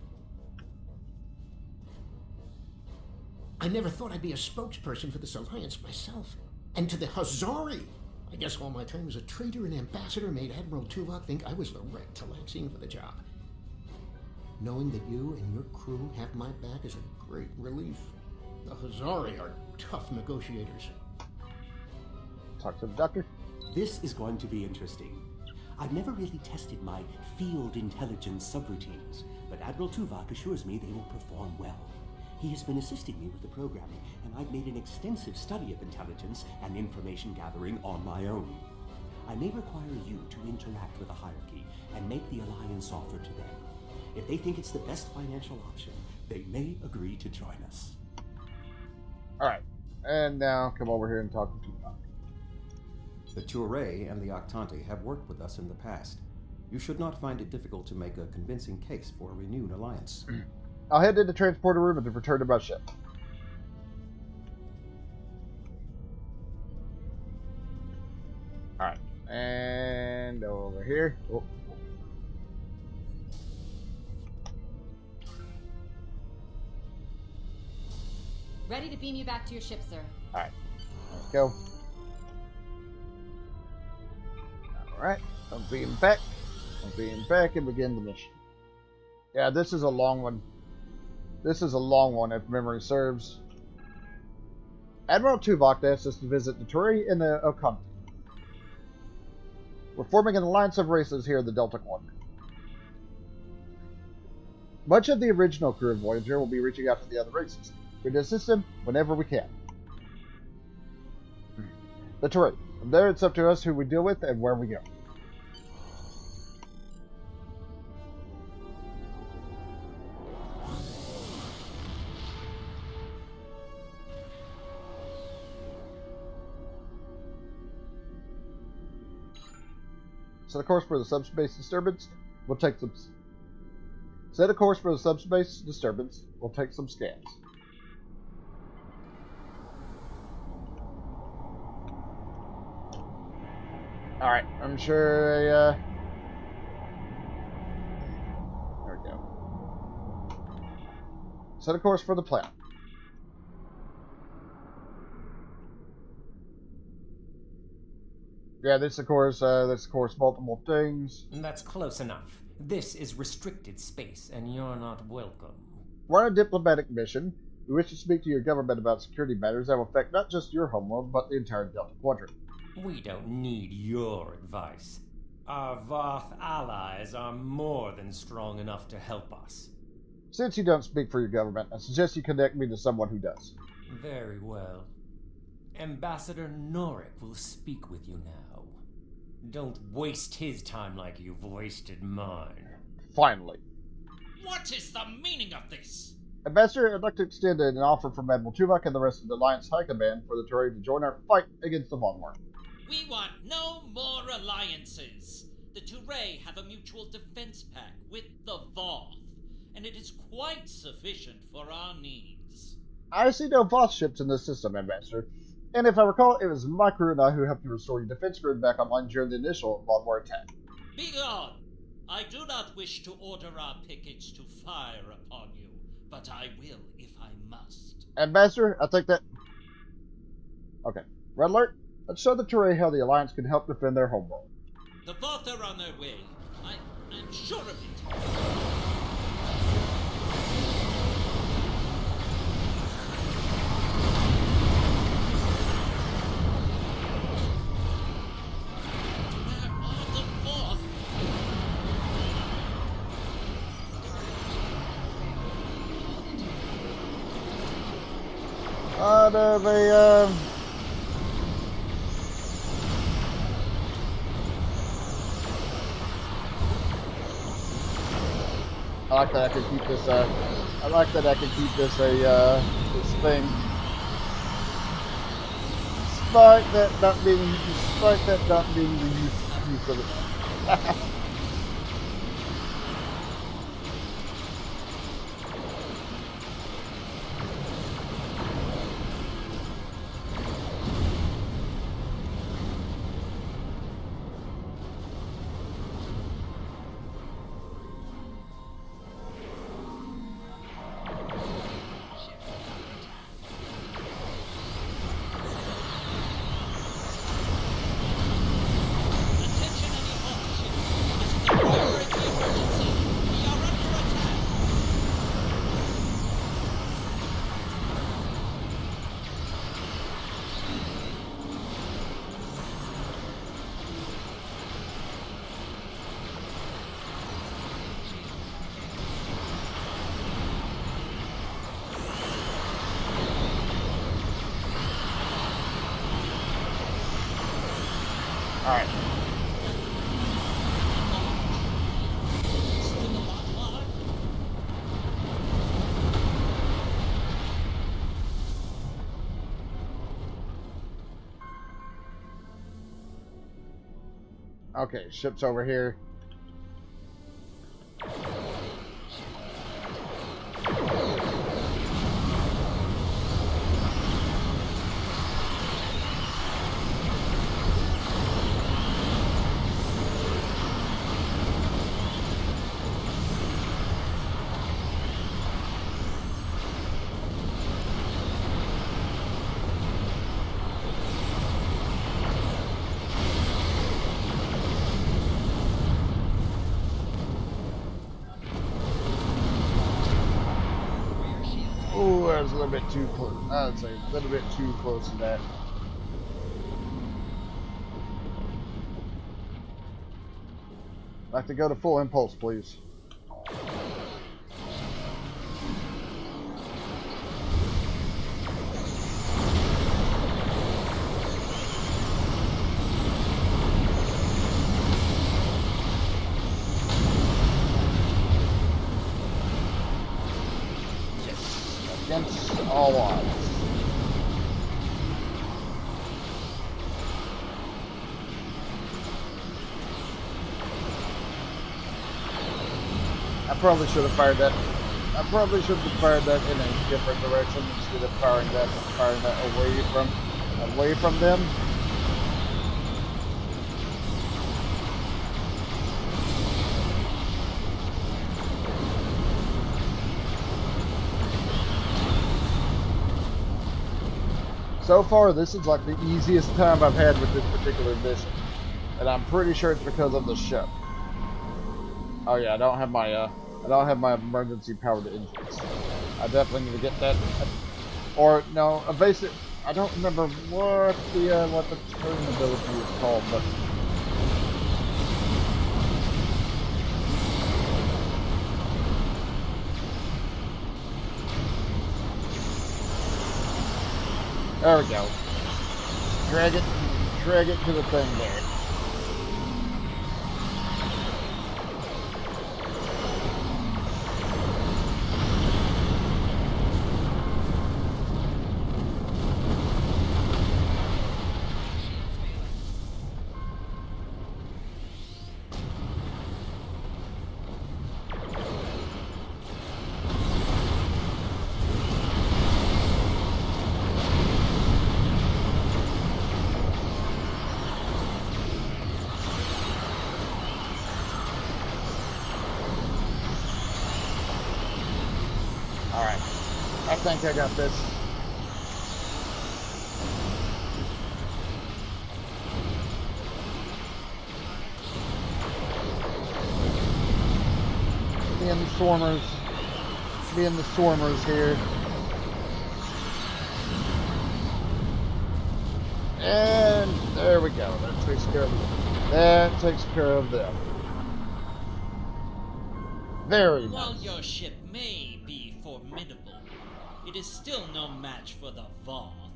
I never thought I'd be a spokesperson for this alliance myself. And to the Hazari! I guess all my time as a trader and ambassador made Admiral Tuvok think I was the right Talaxian for the job. Knowing that you and your crew have my back is a great relief. The Hazari are tough negotiators. talk to the doctor. This is going to be interesting. I've never really tested my field intelligence subroutines, but Admiral Tuvok assures me they will perform well. He has been assisting me with the programming, and I've made an extensive study of intelligence and information gathering on my own. I may require you to interact with the hierarchy and make the Alliance offer to them. If they think it's the best financial option, they may agree to join us. Alright, and now come over here and talk to Tuvok. The Touré and the Octante have worked with us in the past. You should not find it difficult to make a convincing case for a renewed alliance. I'll head to the transporter room and then return to my ship. Alright, and over here. Oh. Ready to beam you back to your ship, sir. Alright, let's go. Alright, I'm being back. And begin the mission. Yeah, this is a long one. This is a long one, if memory serves. Admiral Tuvok asked us to visit the Touré and the Octante. We're forming an alliance of races here in the Delta Quadrant. Much of the original crew of Voyager will be reaching out to the other races. We're to assist them whenever we can. The Touré. From there, it's up to us who we deal with and where we go. Set a course for the subspace disturbance. We'll take some. Set a course for the subspace disturbance. We'll take some scans. All right, I'm sure. There we go. Set a course for the planet. Yeah, this of course multiple things. That's close enough. This is restricted space, and you're not welcome. We're on a diplomatic mission. We wish to speak to your government about security matters that will affect not just your homeworld, but the entire Delta Quadrant. We don't need your advice. Our Voth allies are more than strong enough to help us. Since you don't speak for your government, I suggest you connect me to someone who does. Very well. Ambassador Norik will speak with you now. Don't waste his time like you've wasted mine. Finally. What is the meaning of this? Ambassador, I'd like to extend an offer from Admiral Tuvok and the rest of the Alliance High Command for the Touré to join our fight against the Von War. We want no more alliances. The Touré have a mutual defense pact with the Voth, and it is quite sufficient for our needs. I see no Voth ships in this system, Ambassador. And if I recall, it was my crew and I who helped you restore your defense grid back online during the initial Von War attack. Begone! I do not wish to order our pickets to fire upon you, but I will if I must. Ambassador, I think that... Okay. Red alert. Let's show the Touré how the Alliance can help defend their homeworld. The Voth are on their way. I'm sure of it. Out of a, I like that I can keep this, I like that I can keep this this thing. Despite that not being the use of it. Alright. Okay, ship's over here. Ooh, that was a little bit too close. I would say a little bit too close to that. I'd like to go to full impulse, please. Against all odds. I probably should have fired that. I probably should have fired that in a different direction instead of firing that away from them. So far, this is like the easiest time I've had with this particular mission, and I'm pretty sure it's because of the ship. Oh yeah, I don't have my emergency powered engines. I definitely need to get that. Or no, evasive. I don't remember what the turn ability is called, but. There we go. Drag it to the thing there. Alright. I think I got this. Me and the Stormers here. And there we go. That takes care of them. That takes care of them. Very nice. While your ship may be formidable, it is still no match for the Voth.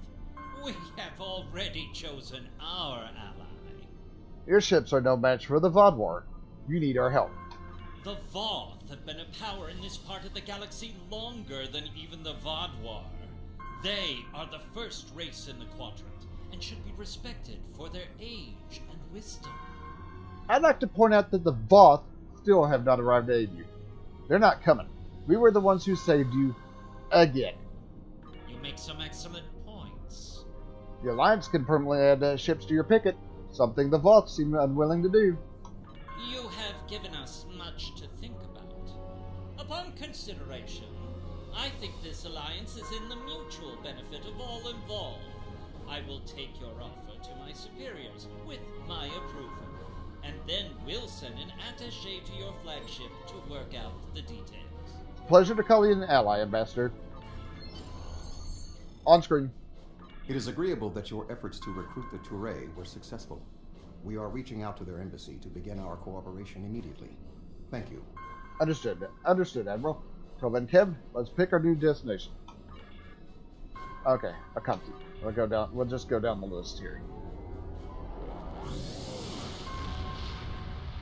We have already chosen our ally. Your ships are no match for the Vodwar. You need our help. The Voth have been a power in this part of the galaxy longer than even the Vodwar. They are the first race in the quadrant, and should be respected for their age and wisdom. I'd like to point out that the Voth still have not arrived to aid you. They're not coming. We were the ones who saved you again. You make some excellent points. The Alliance can permanently add ships to your picket, something the Voth seem unwilling to do. You have given us much to think about. Upon consideration, I think this alliance is in the mutual benefit of all involved. I will take your offer to my superiors with my approval, and then we'll send an attaché to your flagship to work out the details. Pleasure to call you an ally, Ambassador. On screen. It is agreeable that your efforts to recruit the Touré were successful. We are reaching out to their embassy to begin our cooperation immediately. Thank you. Understood. Understood, Admiral. Till then, Kev, let's pick our new destination. Okay, Akanti. We'll just go down the list here.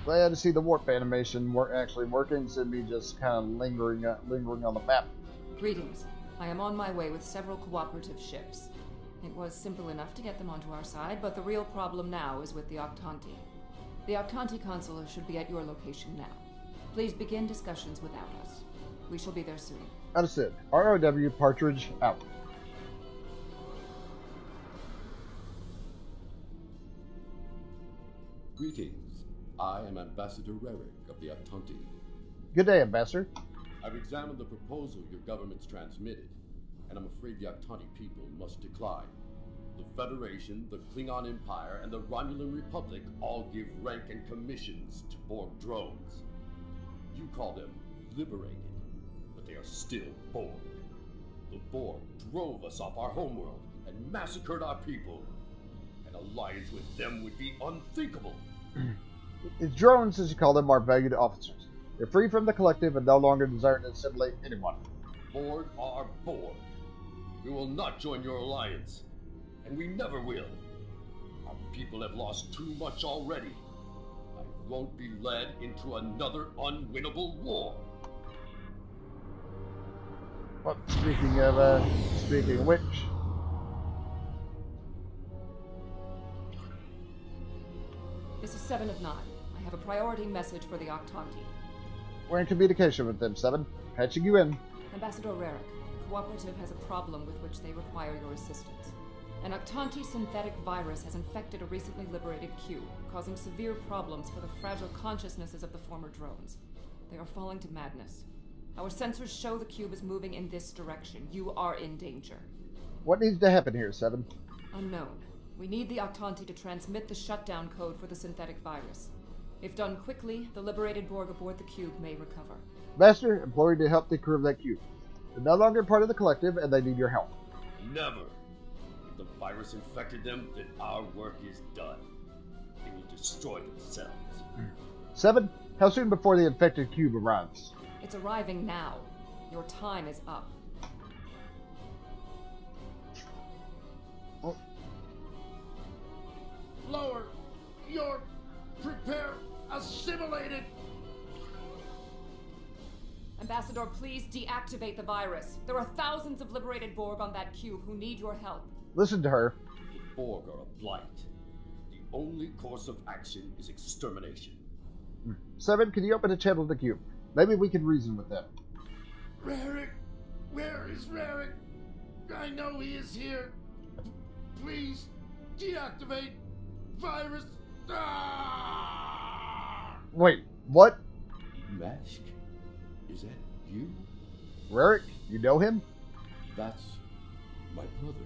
Glad to see the warp animation actually working instead of me just kind of lingering on the map. Greetings. I am on my way with several cooperative ships. It was simple enough to get them onto our side, but the real problem now is with the Octanti. The Octanti consul should be at your location now. Please begin discussions without us. We shall be there soon. Understood. ROW Partridge out. Greetings. I am Ambassador Rerick of the Octanti. Good day, Ambassador. I've examined the proposal your government's transmitted, and I'm afraid the Octanti people must decline. The Federation, the Klingon Empire, and the Romulan Republic all give rank and commissions to Borg drones. You call them liberated, but they are still Borg. The Borg drove us off our homeworld and massacred our people. An alliance with them would be unthinkable. The drones, as you call them, are valued officers. They're free from the collective and no longer desire to assimilate anyone. Borg are Borg. We will not join your alliance, and we never will. Our people have lost too much already. I won't be led into another unwinnable war. Well, speaking of which, This is 7 of 9. I have a priority message for the Octanti. we're in communication with them, 7. Patching you in. Ambassador Rerick, the Cooperative has a problem with which they require your assistance. An Octanti synthetic virus has infected a recently liberated cube, causing severe problems for the fragile consciousnesses of the former drones. They are falling to madness. Our sensors show the cube is moving in this direction. You are in danger. What needs to happen here, 7? Unknown. We need the Octanti to transmit the shutdown code for the synthetic virus. If done quickly, the liberated Borg aboard the cube may recover. Master, implore you to help the crew of that cube. They're no longer part of the collective, and they need your help. Never. If the virus infected them, then our work is done. They will destroy themselves. 7, how soon before the infected cube arrives? It's arriving now. Your time is up. Lower. You're prepare. Assimilated. Ambassador, please deactivate the virus. There are thousands of liberated Borg on that cube who need your help. Listen to her. The Borg are a blight. The only course of action is extermination. 7, can you open a channel to the cube? Maybe we can reason with them. Rerick, where is Rerick? I know he is here. Please deactivate virus. Ah! Wait, what? Mask? Is that you? Rerick, you know him? That's my brother.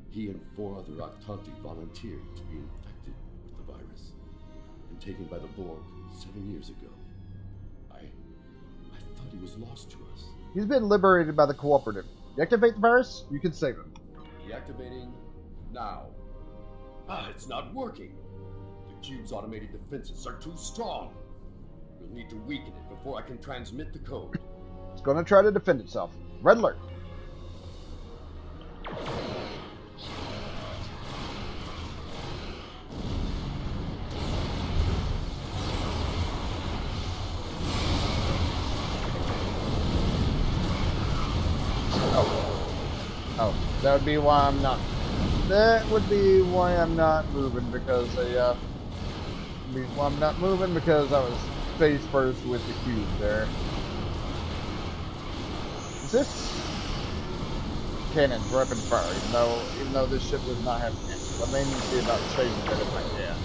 He and 4 other Octanti volunteered to be infected with the virus and taken by the Borg 7 years ago. I thought he was lost to us. He's been liberated by the Cooperative. Deactivate the virus, you can save him. Deactivating now. It's not working. The cube's automated defenses are too strong. We'll need to weaken it before I can transmit the code. It's going to try to defend itself. Red alert. Oh, that would be why I'm not. That would be why I'm not moving, because I'm not moving because I was face first with the cube there. Is this cannon for weapon fire? Even though this ship does not have cannons, I may need to see about saving that if I can.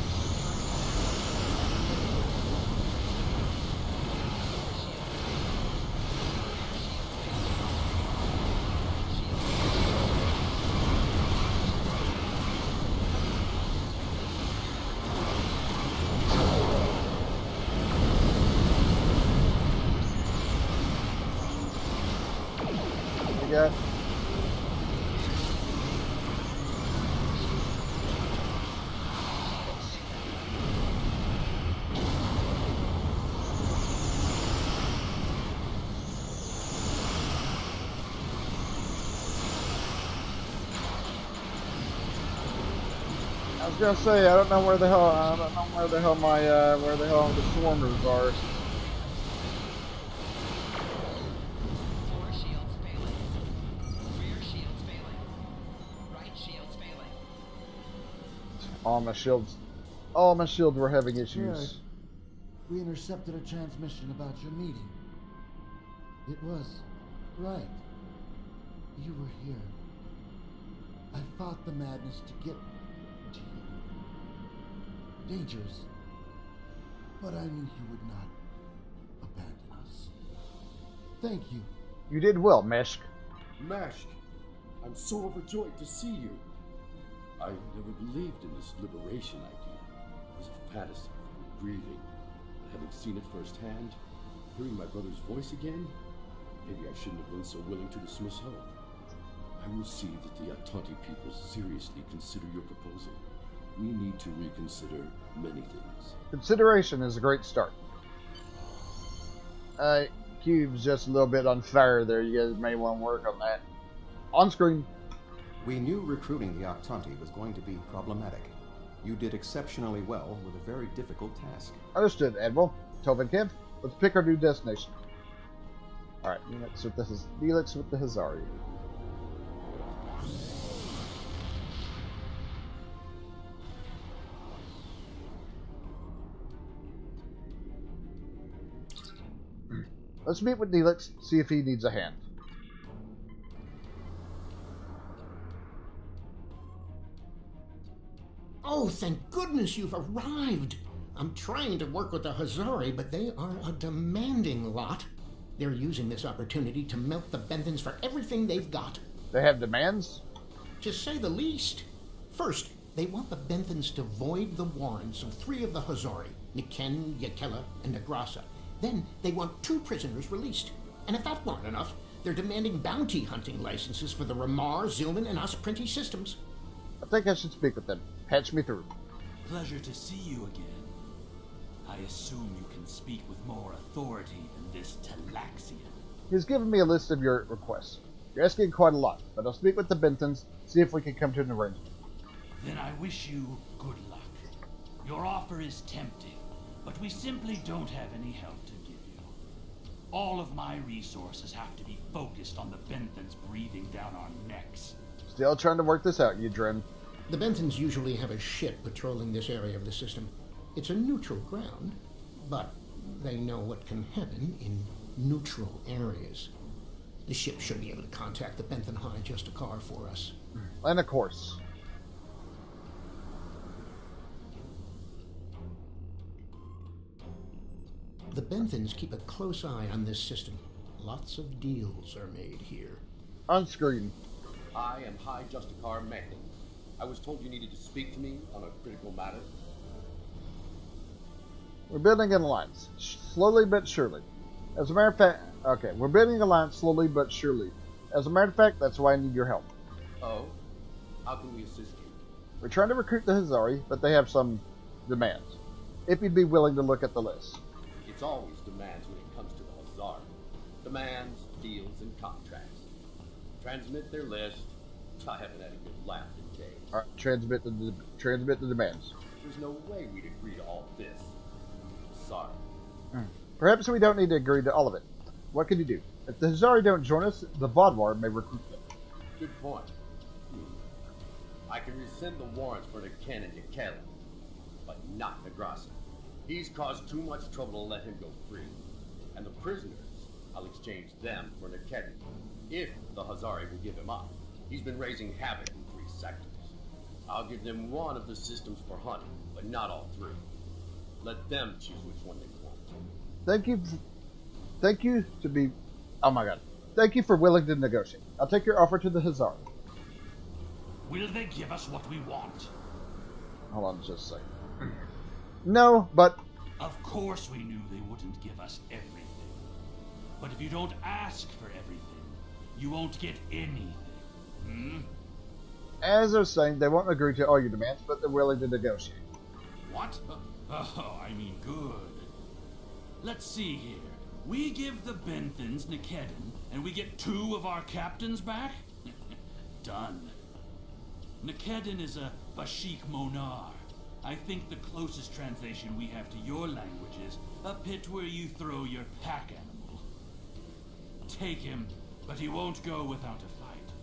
Yeah. was gonna say I don't know where the hell where the hell the swarmers are. Four shields failing. Rear shields failing. Right shields failing. All my shields were having issues. Right. We intercepted a transmission about your meeting. It was right. You were here. I fought the madness to get to you. Dangerous. But I knew you would not abandon us. Thank you. You did well, Meshk. Mashk, I'm so overjoyed to see you. I never believed in this liberation idea. It was a fantasy from grieving. But having seen it firsthand, hearing my brother's voice again, maybe I shouldn't have been so willing to dismiss hope. I will see that the Atlanti people seriously consider your proposal. We need to reconsider many things. Consideration is a great start. Cube's just a little bit on fire there. You guys may want to work on that. On screen. We knew recruiting the Octanti was going to be problematic. You did exceptionally well with a very difficult task. Understood, Admiral. Tovenkiv, let's pick our new destination. Alright, Neelix with the Hazari. Let's meet with Neelix, see if he needs a hand. Oh, thank goodness you've arrived. I'm trying to work with the Hazari, but they are a demanding lot. They're using this opportunity to melt the Benthans for everything they've got. They have demands? To say the least. First, they want the Benthans to void the warrants of 3 of the Hazari, Niken, Yakela, and Negrasa. Then they want 2 prisoners released. And if that weren't enough, they're demanding bounty hunting licenses for the Ramar, Zilman, and Osprinti systems. I think I should speak with them. Patch me through. Pleasure to see you again. I assume you can speak with more authority than this Talaxian. He's given me a list of your requests. You're asking quite a lot, but I'll speak with the Benthans, see if we can come to an arrangement. Then I wish you good luck. Your offer is tempting, but we simply don't have any help to give you. All of my resources have to be focused on the Benthans breathing down our necks. Still trying to work this out, you Dren. The Benthans usually have a ship patrolling this area of the system. It's a neutral ground, but they know what can happen in neutral areas. The ship should be able to contact the Benthan High Justicar for us. And of course. The Benthans keep a close eye on this system. Lots of deals are made here. On screen. I am High Justicar Manning. I was told you needed to speak to me on a critical matter. We're building an alliance, slowly but surely. As a matter of fact, okay, we're building an alliance slowly but surely. As a matter of fact, that's why I need your help. Oh? How can we assist you? We're trying to recruit the Hazari, but they have some demands. If you'd be willing to look at the list. It's always demands when it comes to the Hazari. Demands, deals, and contracts. Transmit their list. I haven't had a good laugh in days. Alright, transmit the demands. There's no way we'd agree to all this. Sorry. Perhaps we don't need to agree to all of it. What can you do? If the Hazari don't join us, the Vodwar may recruit them. Good point. I can rescind the warrants for Niken and Yakela, but not Negrasa. He's caused too much trouble to let him go free. And the prisoners, I'll exchange them for Niken, if the Hazari will give him up. He's been raising havoc in 3 sectors. I'll give them 1 of the systems for hunting, but not all 3. Let them choose which one they want. Thank you to be... Oh my god. Thank you for willing to negotiate. I'll take your offer to the Hazari. Will they give us what we want? Hold on just a second. No, but... Of course we knew they wouldn't give us everything. But if you don't ask for everything, you won't get anything. As I was saying, they won't agree to all your demands, but they're willing to negotiate. What? Oh, I mean good. Let's see here. We give the Benthans Nikedon, and we get 2 of our captains back? Done. Nikedin is a Bashik Monar. I think the closest translation we have to your language is a pit where you throw your pack animal. Take him, but he won't go without a fight.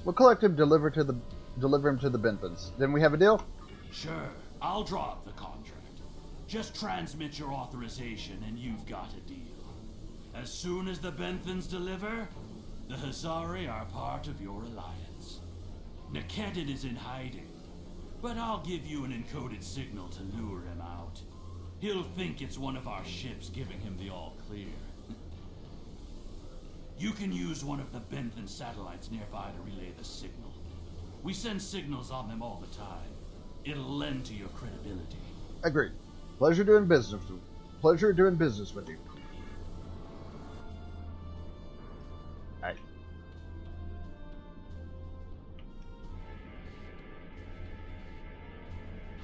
We'll collect him, deliver him to the Benthans. Then we have a deal? Sure, I'll draw up the contract. Just transmit your authorization and you've got a deal. As soon as the Benthans deliver, the Hazari are part of your alliance. Nikedin is in hiding, but I'll give you an encoded signal to lure him out. He'll think it's one of our ships giving him the all clear. You can use one of the Benthan satellites nearby to relay the signal. We send signals on them all the time. It'll lend to your credibility. Agreed. Pleasure doing business with you. Alright.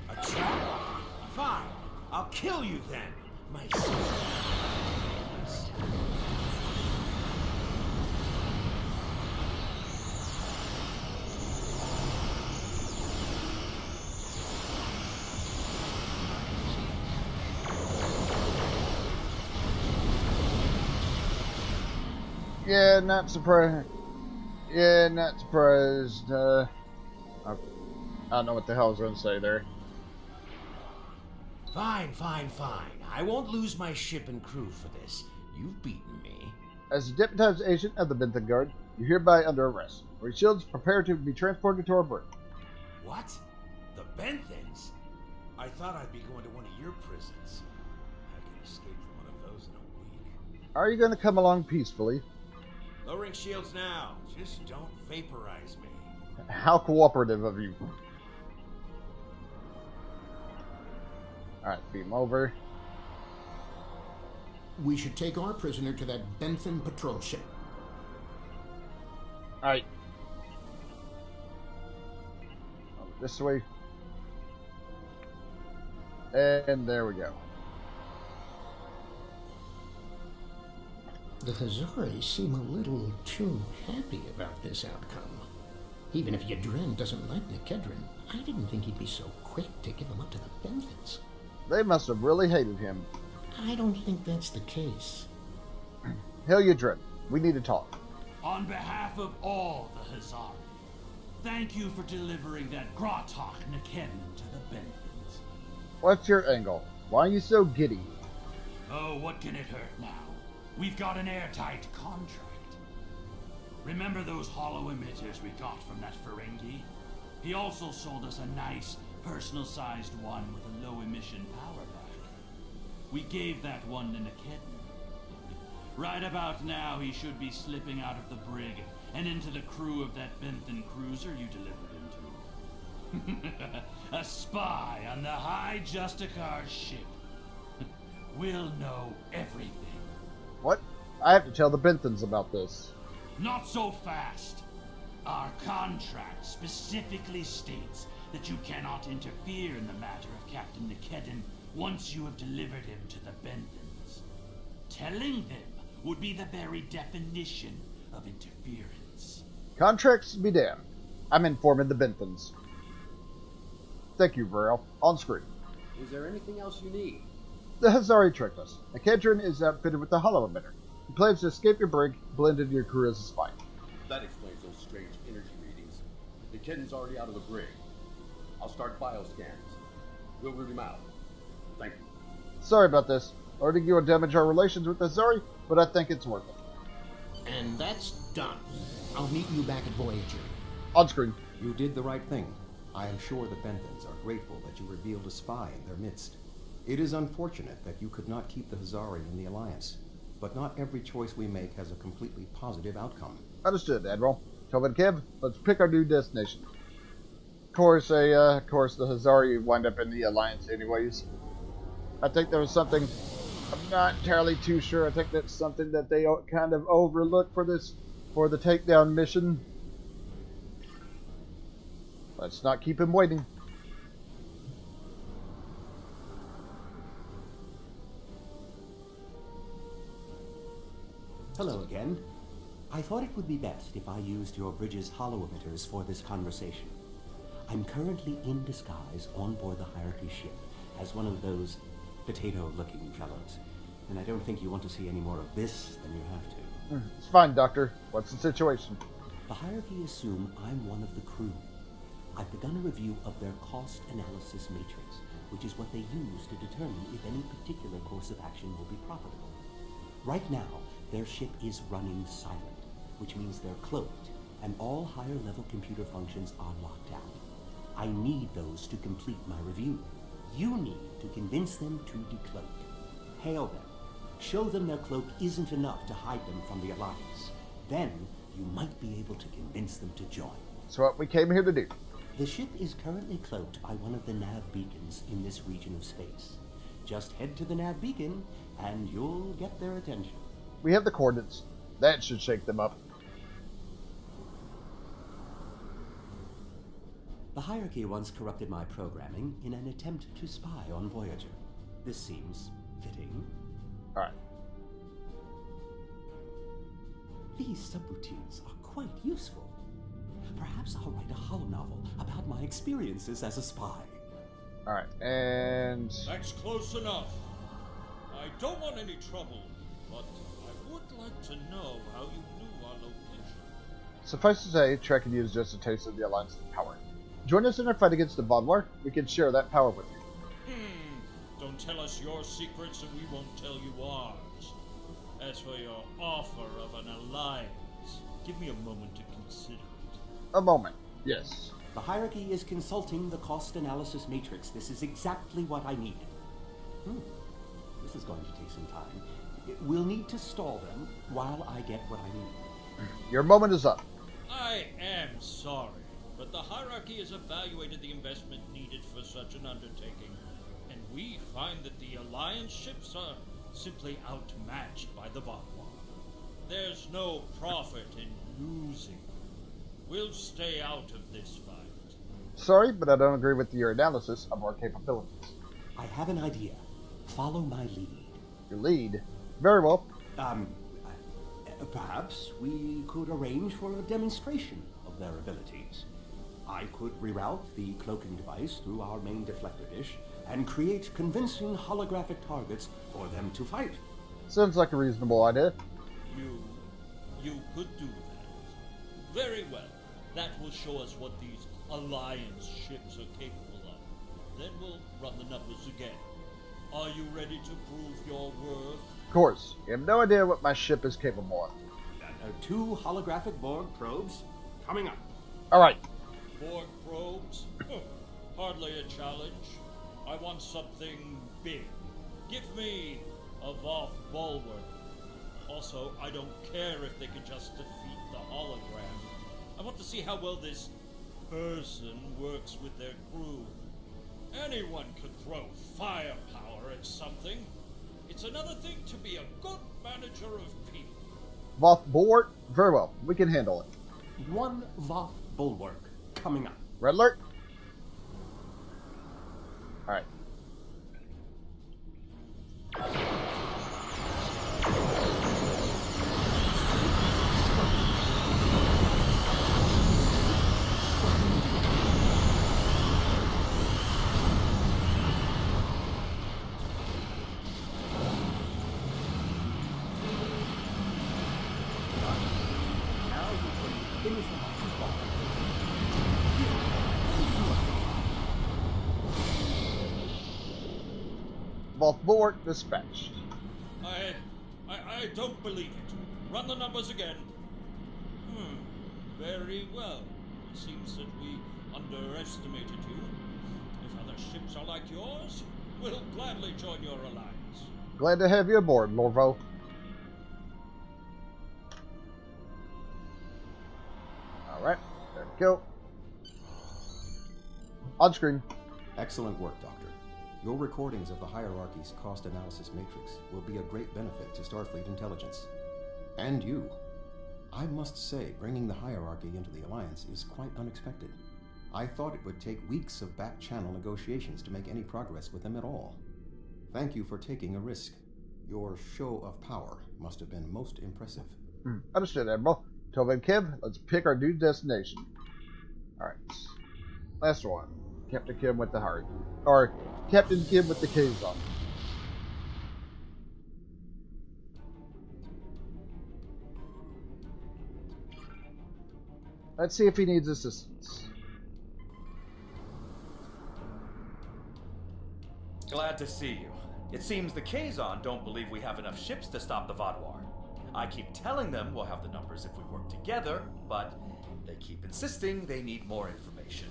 A trap? Fine. I'll kill you then. Yeah, not surprised. Yeah, not surprised. I don't know what the hell I was going to say there. Fine. I won't lose my ship and crew for this. You've beaten me. As a deputized agent of the Benthan Guard, you're hereby under arrest. Your shields prepare to be transported to our brig. What? The Benthans? I thought I'd be going to one of your prisons. I can escape from one of those in a week. Are you going to come along peacefully? Lowering shields now. Just don't vaporize me. How cooperative of you. Alright, beam over. We should take our prisoner to that Benthan patrol ship. Alright. This way. And there we go. The Hazari seem a little too happy about this outcome. Even if Yadren doesn't like Nikedrin, I didn't think he'd be so quick to give him up to the Benthans. They must have really hated him. I don't think that's the case. Hell, Yadren. We need to talk. On behalf of all the Hazari, thank you for delivering that Gratok Nikedin to the Benthans. What's your angle? Why are you so giddy? Oh, what can it hurt now? We've got an airtight contract. Remember those hollow emitters we got from that Ferengi? He also sold us a nice, personal-sized one with a low-emission power pack. We gave that one to Nikedin. Right about now, he should be slipping out of the brig and into the crew of that Benthan cruiser you delivered him to. A spy on the High Justicar's ship. We'll know everything. What? I have to tell the Benthans about this. Not so fast. Our contract specifically states that you cannot interfere in the matter of Captain Nikedin once you have delivered him to the Benthans. Telling them would be the very definition of interference. Contracts be damned. I'm informing the Benthans. Thank you, Varel. On screen. Is there anything else you need? The Hazari tricked us. Nikedrin is outfitted with the hollow emitter. He plans to escape your brig, blend into your crew as a spy. That explains those strange energy readings. The Nikedin's already out of the brig. I'll start bioscans. We'll root him out. Thank you. Sorry about this. I don't think you will damage our relations with the Hazari, but I think it's worth it. And that's done. I'll meet you back at Voyager. On screen. You did the right thing. I am sure the Benthans are grateful that you revealed a spy in their midst. It is unfortunate that you could not keep the Hazari in the Alliance, but not every choice we make has a completely positive outcome. Understood, Admiral. Kelvin Kev, let's pick our new destination. Of course, the Hazari wind up in the Alliance anyways. I think there was something, I'm not entirely too sure, I think that's something that they kind of overlooked for the takedown mission. Let's not keep him waiting. Hello again. I thought it would be best if I used your bridge's hollow emitters for this conversation. I'm currently in disguise on board the Hierarchy ship as one of those potato-looking fellows. And I don't think you want to see any more of this than you have to. It's fine, Doctor. What's the situation? The Hierarchy assume I'm one of the crew. I've begun a review of their cost analysis matrix, which is what they use to determine if any particular course of action will be profitable. Right now, their ship is running silent, which means they're cloaked, and all higher-level computer functions are locked out. I need those to complete my review. You need to convince them to decloak. Hail them. Show them their cloak isn't enough to hide them from the Alliance. Then, you might be able to convince them to join. That's what we came here to do. The ship is currently cloaked by one of the nav beacons in this region of space. Just head to the nav beacon, and you'll get their attention. We have the coordinates. That should shake them up. The Hierarchy once corrupted my programming in an attempt to spy on Voyager. This seems fitting. Alright. These subroutines are quite useful. Perhaps I'll write a holonovel about my experiences as a spy. Alright, and... That's close enough. I don't want any trouble, but I would like to know how you knew our location. Suffice to say, Trek can use just a taste of the Alliance's power. Join us in our fight against the Vaadwaur. We can share that power with you. Don't tell us your secrets and we won't tell you ours. As for your offer of an alliance, give me a moment to consider it. A moment, yes. The Hierarchy is consulting the cost analysis matrix. This is exactly what I need. This is going to take some time. We'll need to stall them while I get what I need. Your moment is up. I am sorry, but the Hierarchy has evaluated the investment needed for such an undertaking, and we find that the Alliance ships are simply outmatched by the Vaadwaur. There's no profit in losing. We'll stay out of this fight. Sorry, but I don't agree with your analysis of our capabilities. I have an idea. Follow my lead. Your lead? Very well. Perhaps we could arrange for a demonstration of their abilities. I could reroute the cloaking device through our main deflector dish and create convincing holographic targets for them to fight. Sounds like a reasonable idea. You could do that. Very well. That will show us what these Alliance ships are capable of. Then we'll run the numbers again. Are you ready to prove your worth? Of course. You have no idea what my ship is capable of. 2 holographic Borg probes coming up. Alright. Borg probes? Hardly a challenge. I want something big. Give me a Voth bulwark. Also, I don't care if they can just defeat the hologram. I want to see how well this person works with their crew. Anyone could throw firepower at something. It's another thing to be a good manager of people. Voth bulwark? Very well. We can handle it. 1 Voth bulwark coming up. Red alert? Alright. Voth bulwark dispatched. I don't believe it. Run the numbers again. Very well. It seems that we underestimated you. If other ships are like yours, we'll gladly join your alliance. Glad to have you aboard, Lorvo. Alright, there we go. On screen. Excellent work, Doctor. Your recordings of the Hierarchy's cost analysis matrix will be a great benefit to Starfleet intelligence. And you. I must say, bringing the Hierarchy into the Alliance is quite unexpected. I thought it would take weeks of back-channel negotiations to make any progress with them at all. Thank you for taking a risk. Your show of power must have been most impressive. Understood, Admiral. Tova and Kib, let's pick our new destination. Alright. Last one. Captain Kim with the heart. Or Captain Kim with the Kazon. Let's see if he needs assistance. Glad to see you. It seems the Kazon don't believe we have enough ships to stop the Vaadwaur. I keep telling them we'll have the numbers if we work together, but they keep insisting they need more information.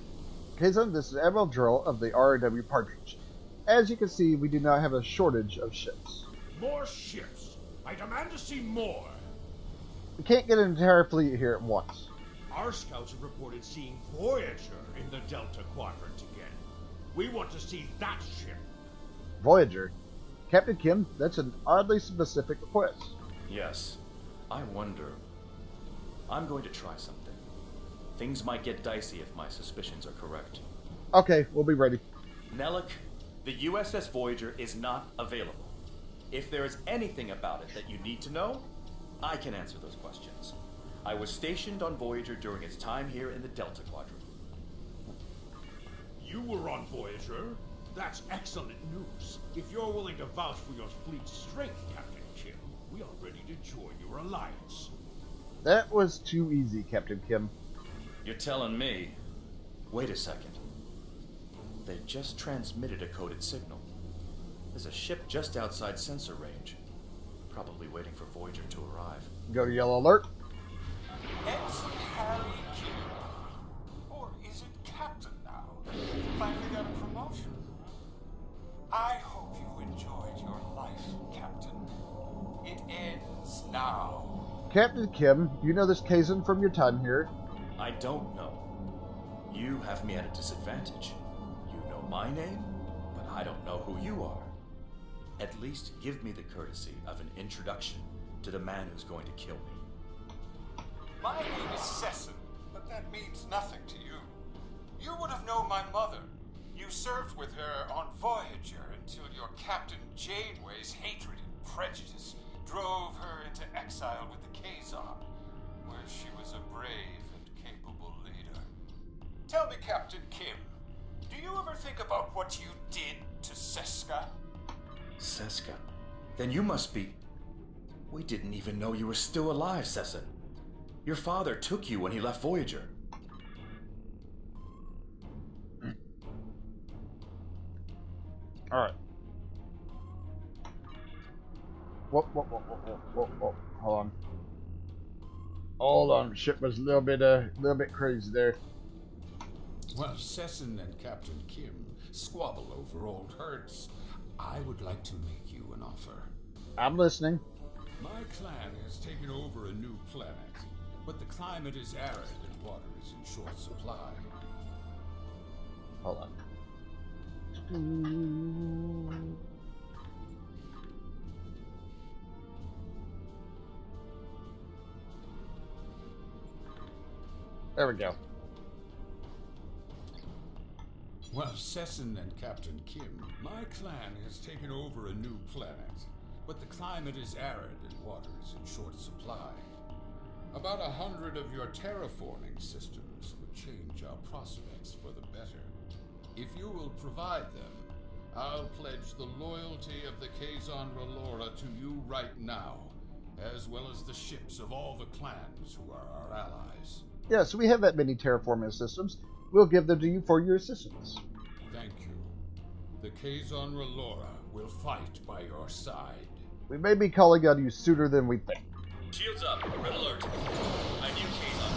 Kazon, this is Admiral Drill of the RW Partridge. As you can see, we do not have a shortage of ships. More ships! I demand to see more! We can't get an entire fleet here at once. Our scouts have reported seeing Voyager in the Delta Quadrant again. We want to see that ship. Voyager? Captain Kim, that's an oddly specific request. Yes. I wonder. I'm going to try something. Things might get dicey if my suspicions are correct. Okay, we'll be ready. Nellick, the USS Voyager is not available. If there is anything about it that you need to know, I can answer those questions. I was stationed on Voyager during its time here in the Delta Quadrant. You were on Voyager? That's excellent news. If you're willing to vouch for your fleet's strength, Captain Kim, we are ready to join your alliance. That was too easy, Captain Kim. You're telling me? Wait a second. They just transmitted a coded signal. There's a ship just outside sensor range. Probably waiting for Voyager to arrive. Go to yellow alert. Ensign Harry Kim. Or is it Captain now? Finally got a promotion. I hope you enjoyed your life, Captain. It ends now. Captain Kim, you know this Kazon from your time here? I don't know. You have me at a disadvantage. You know my name, but I don't know who you are. At least give me the courtesy of an introduction to the man who's going to kill me. My name is Sesson, but that means nothing to you. You would have known my mother. You served with her on Voyager until your Captain Janeway's hatred and prejudice drove her into exile with the Kazon, where she was a brave and capable leader. Tell me, Captain Kim, do you ever think about what you did to Seska? Seska? Then you must be... We didn't even know you were still alive, Sesson. Your father took you when he left Voyager. Alright. Whoa. Hold on. Hold on. Ship was a little bit crazy there. Well, Sesson and Captain Kim squabble over old hurts. I would like to make you an offer. I'm listening. My clan has taken over a new planet, but the climate is arid and water is in short supply. Hold on. There we go. Well, Sesson and Captain Kim, my clan has taken over a new planet, but the climate is arid and water is in short supply. About 100 of your terraforming systems would change our prospects for the better. If you will provide them, I'll pledge the loyalty of the Kazon Relora to you right now, as well as the ships of all the clans who are our allies. Yes, we have that many terraforming systems. We'll give them to you for your assistance. Thank you. The Kazon Relora will fight by your side. We may be calling on you sooner than we think. Shields up. Red alert. I knew Kazon.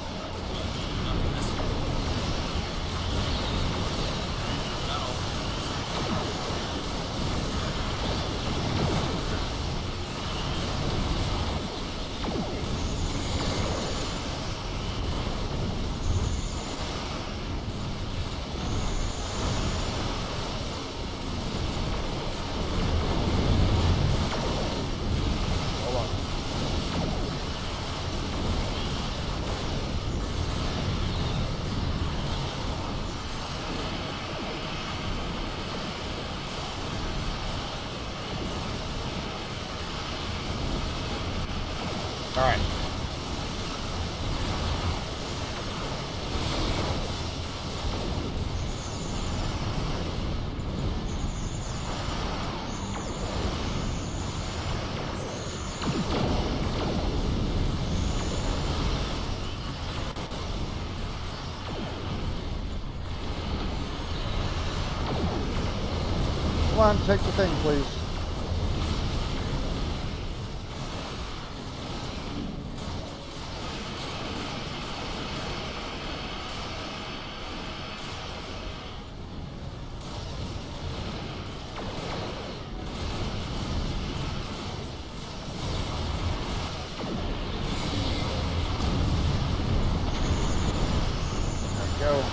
Alright. Come on, take the thing, please. Go.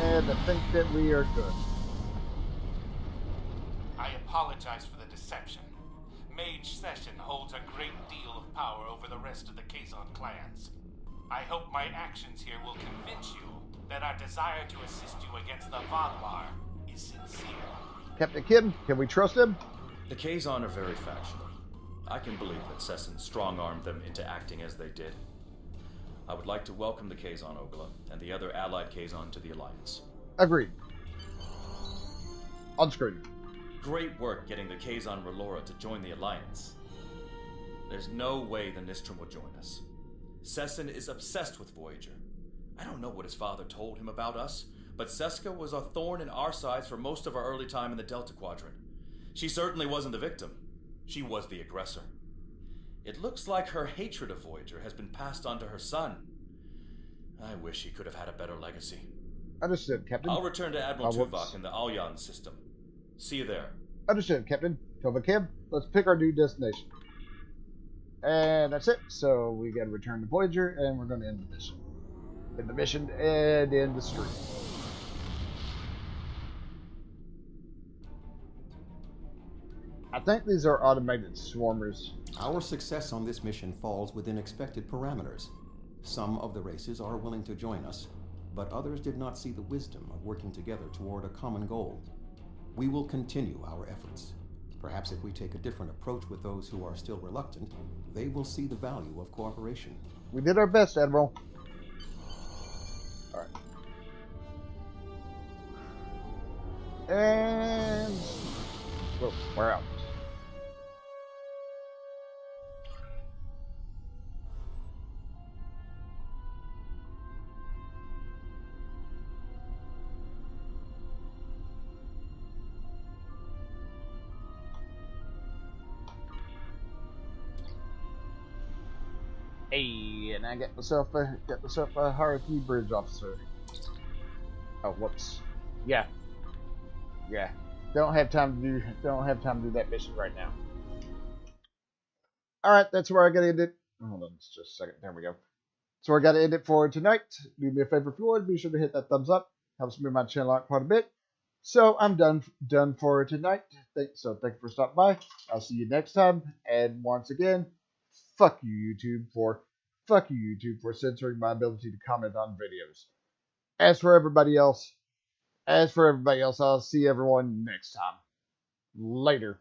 And I think that we are good. I apologize for the deception. Mage Session holds a great deal of power over the rest of the Kazon clans. I hope my actions here will convince you that our desire to assist you against the Vadwar is sincere. Captain Kim, can we trust him? The Kazon are very factional. I can believe that Sesson strong-armed them into acting as they did. I would like to welcome the Kazon Ogla and the other allied Kazon to the Alliance. Agreed. On screen. Great work getting the Kazon Relora to join the Alliance. There's no way the Nistrum will join us. Sesson is obsessed with Voyager. I don't know what his father told him about us, but Seska was a thorn in our sides for most of our early time in the Delta Quadrant. She certainly wasn't the victim. She was the aggressor. It looks like her hatred of Voyager has been passed on to her son. I wish he could have had a better legacy. Understood, Captain. I'll return to Admiral Tuvok in the Alyan system. See you there. Understood, Captain. Tova Kim, let's pick our new destination. And that's it. So we got to return to Voyager, and we're going to end the mission. End the mission and end the stream. I think these are automated swarmers. Our success on this mission falls within expected parameters. Some of the races are willing to join us, but others did not see the wisdom of working together toward a common goal. We will continue our efforts. Perhaps if we take a different approach with those who are still reluctant, they will see the value of cooperation. We did our best, Admiral. Alright. And... whoa, we're out. Hey, and I get myself a Haruki bridge officer. Oh, whoops. Yeah. Don't have time to do that mission right now. Alright, that's where I gotta end it. Hold on just a second. There we go. So I gotta end it for tonight. Do me a favor if you would, be sure to hit that thumbs up. Helps move my channel out quite a bit. So I'm done for tonight. Thank you for stopping by. I'll see you next time. And once again, fuck you YouTube for censoring my ability to comment on videos. As for everybody else, I'll see everyone next time. Later.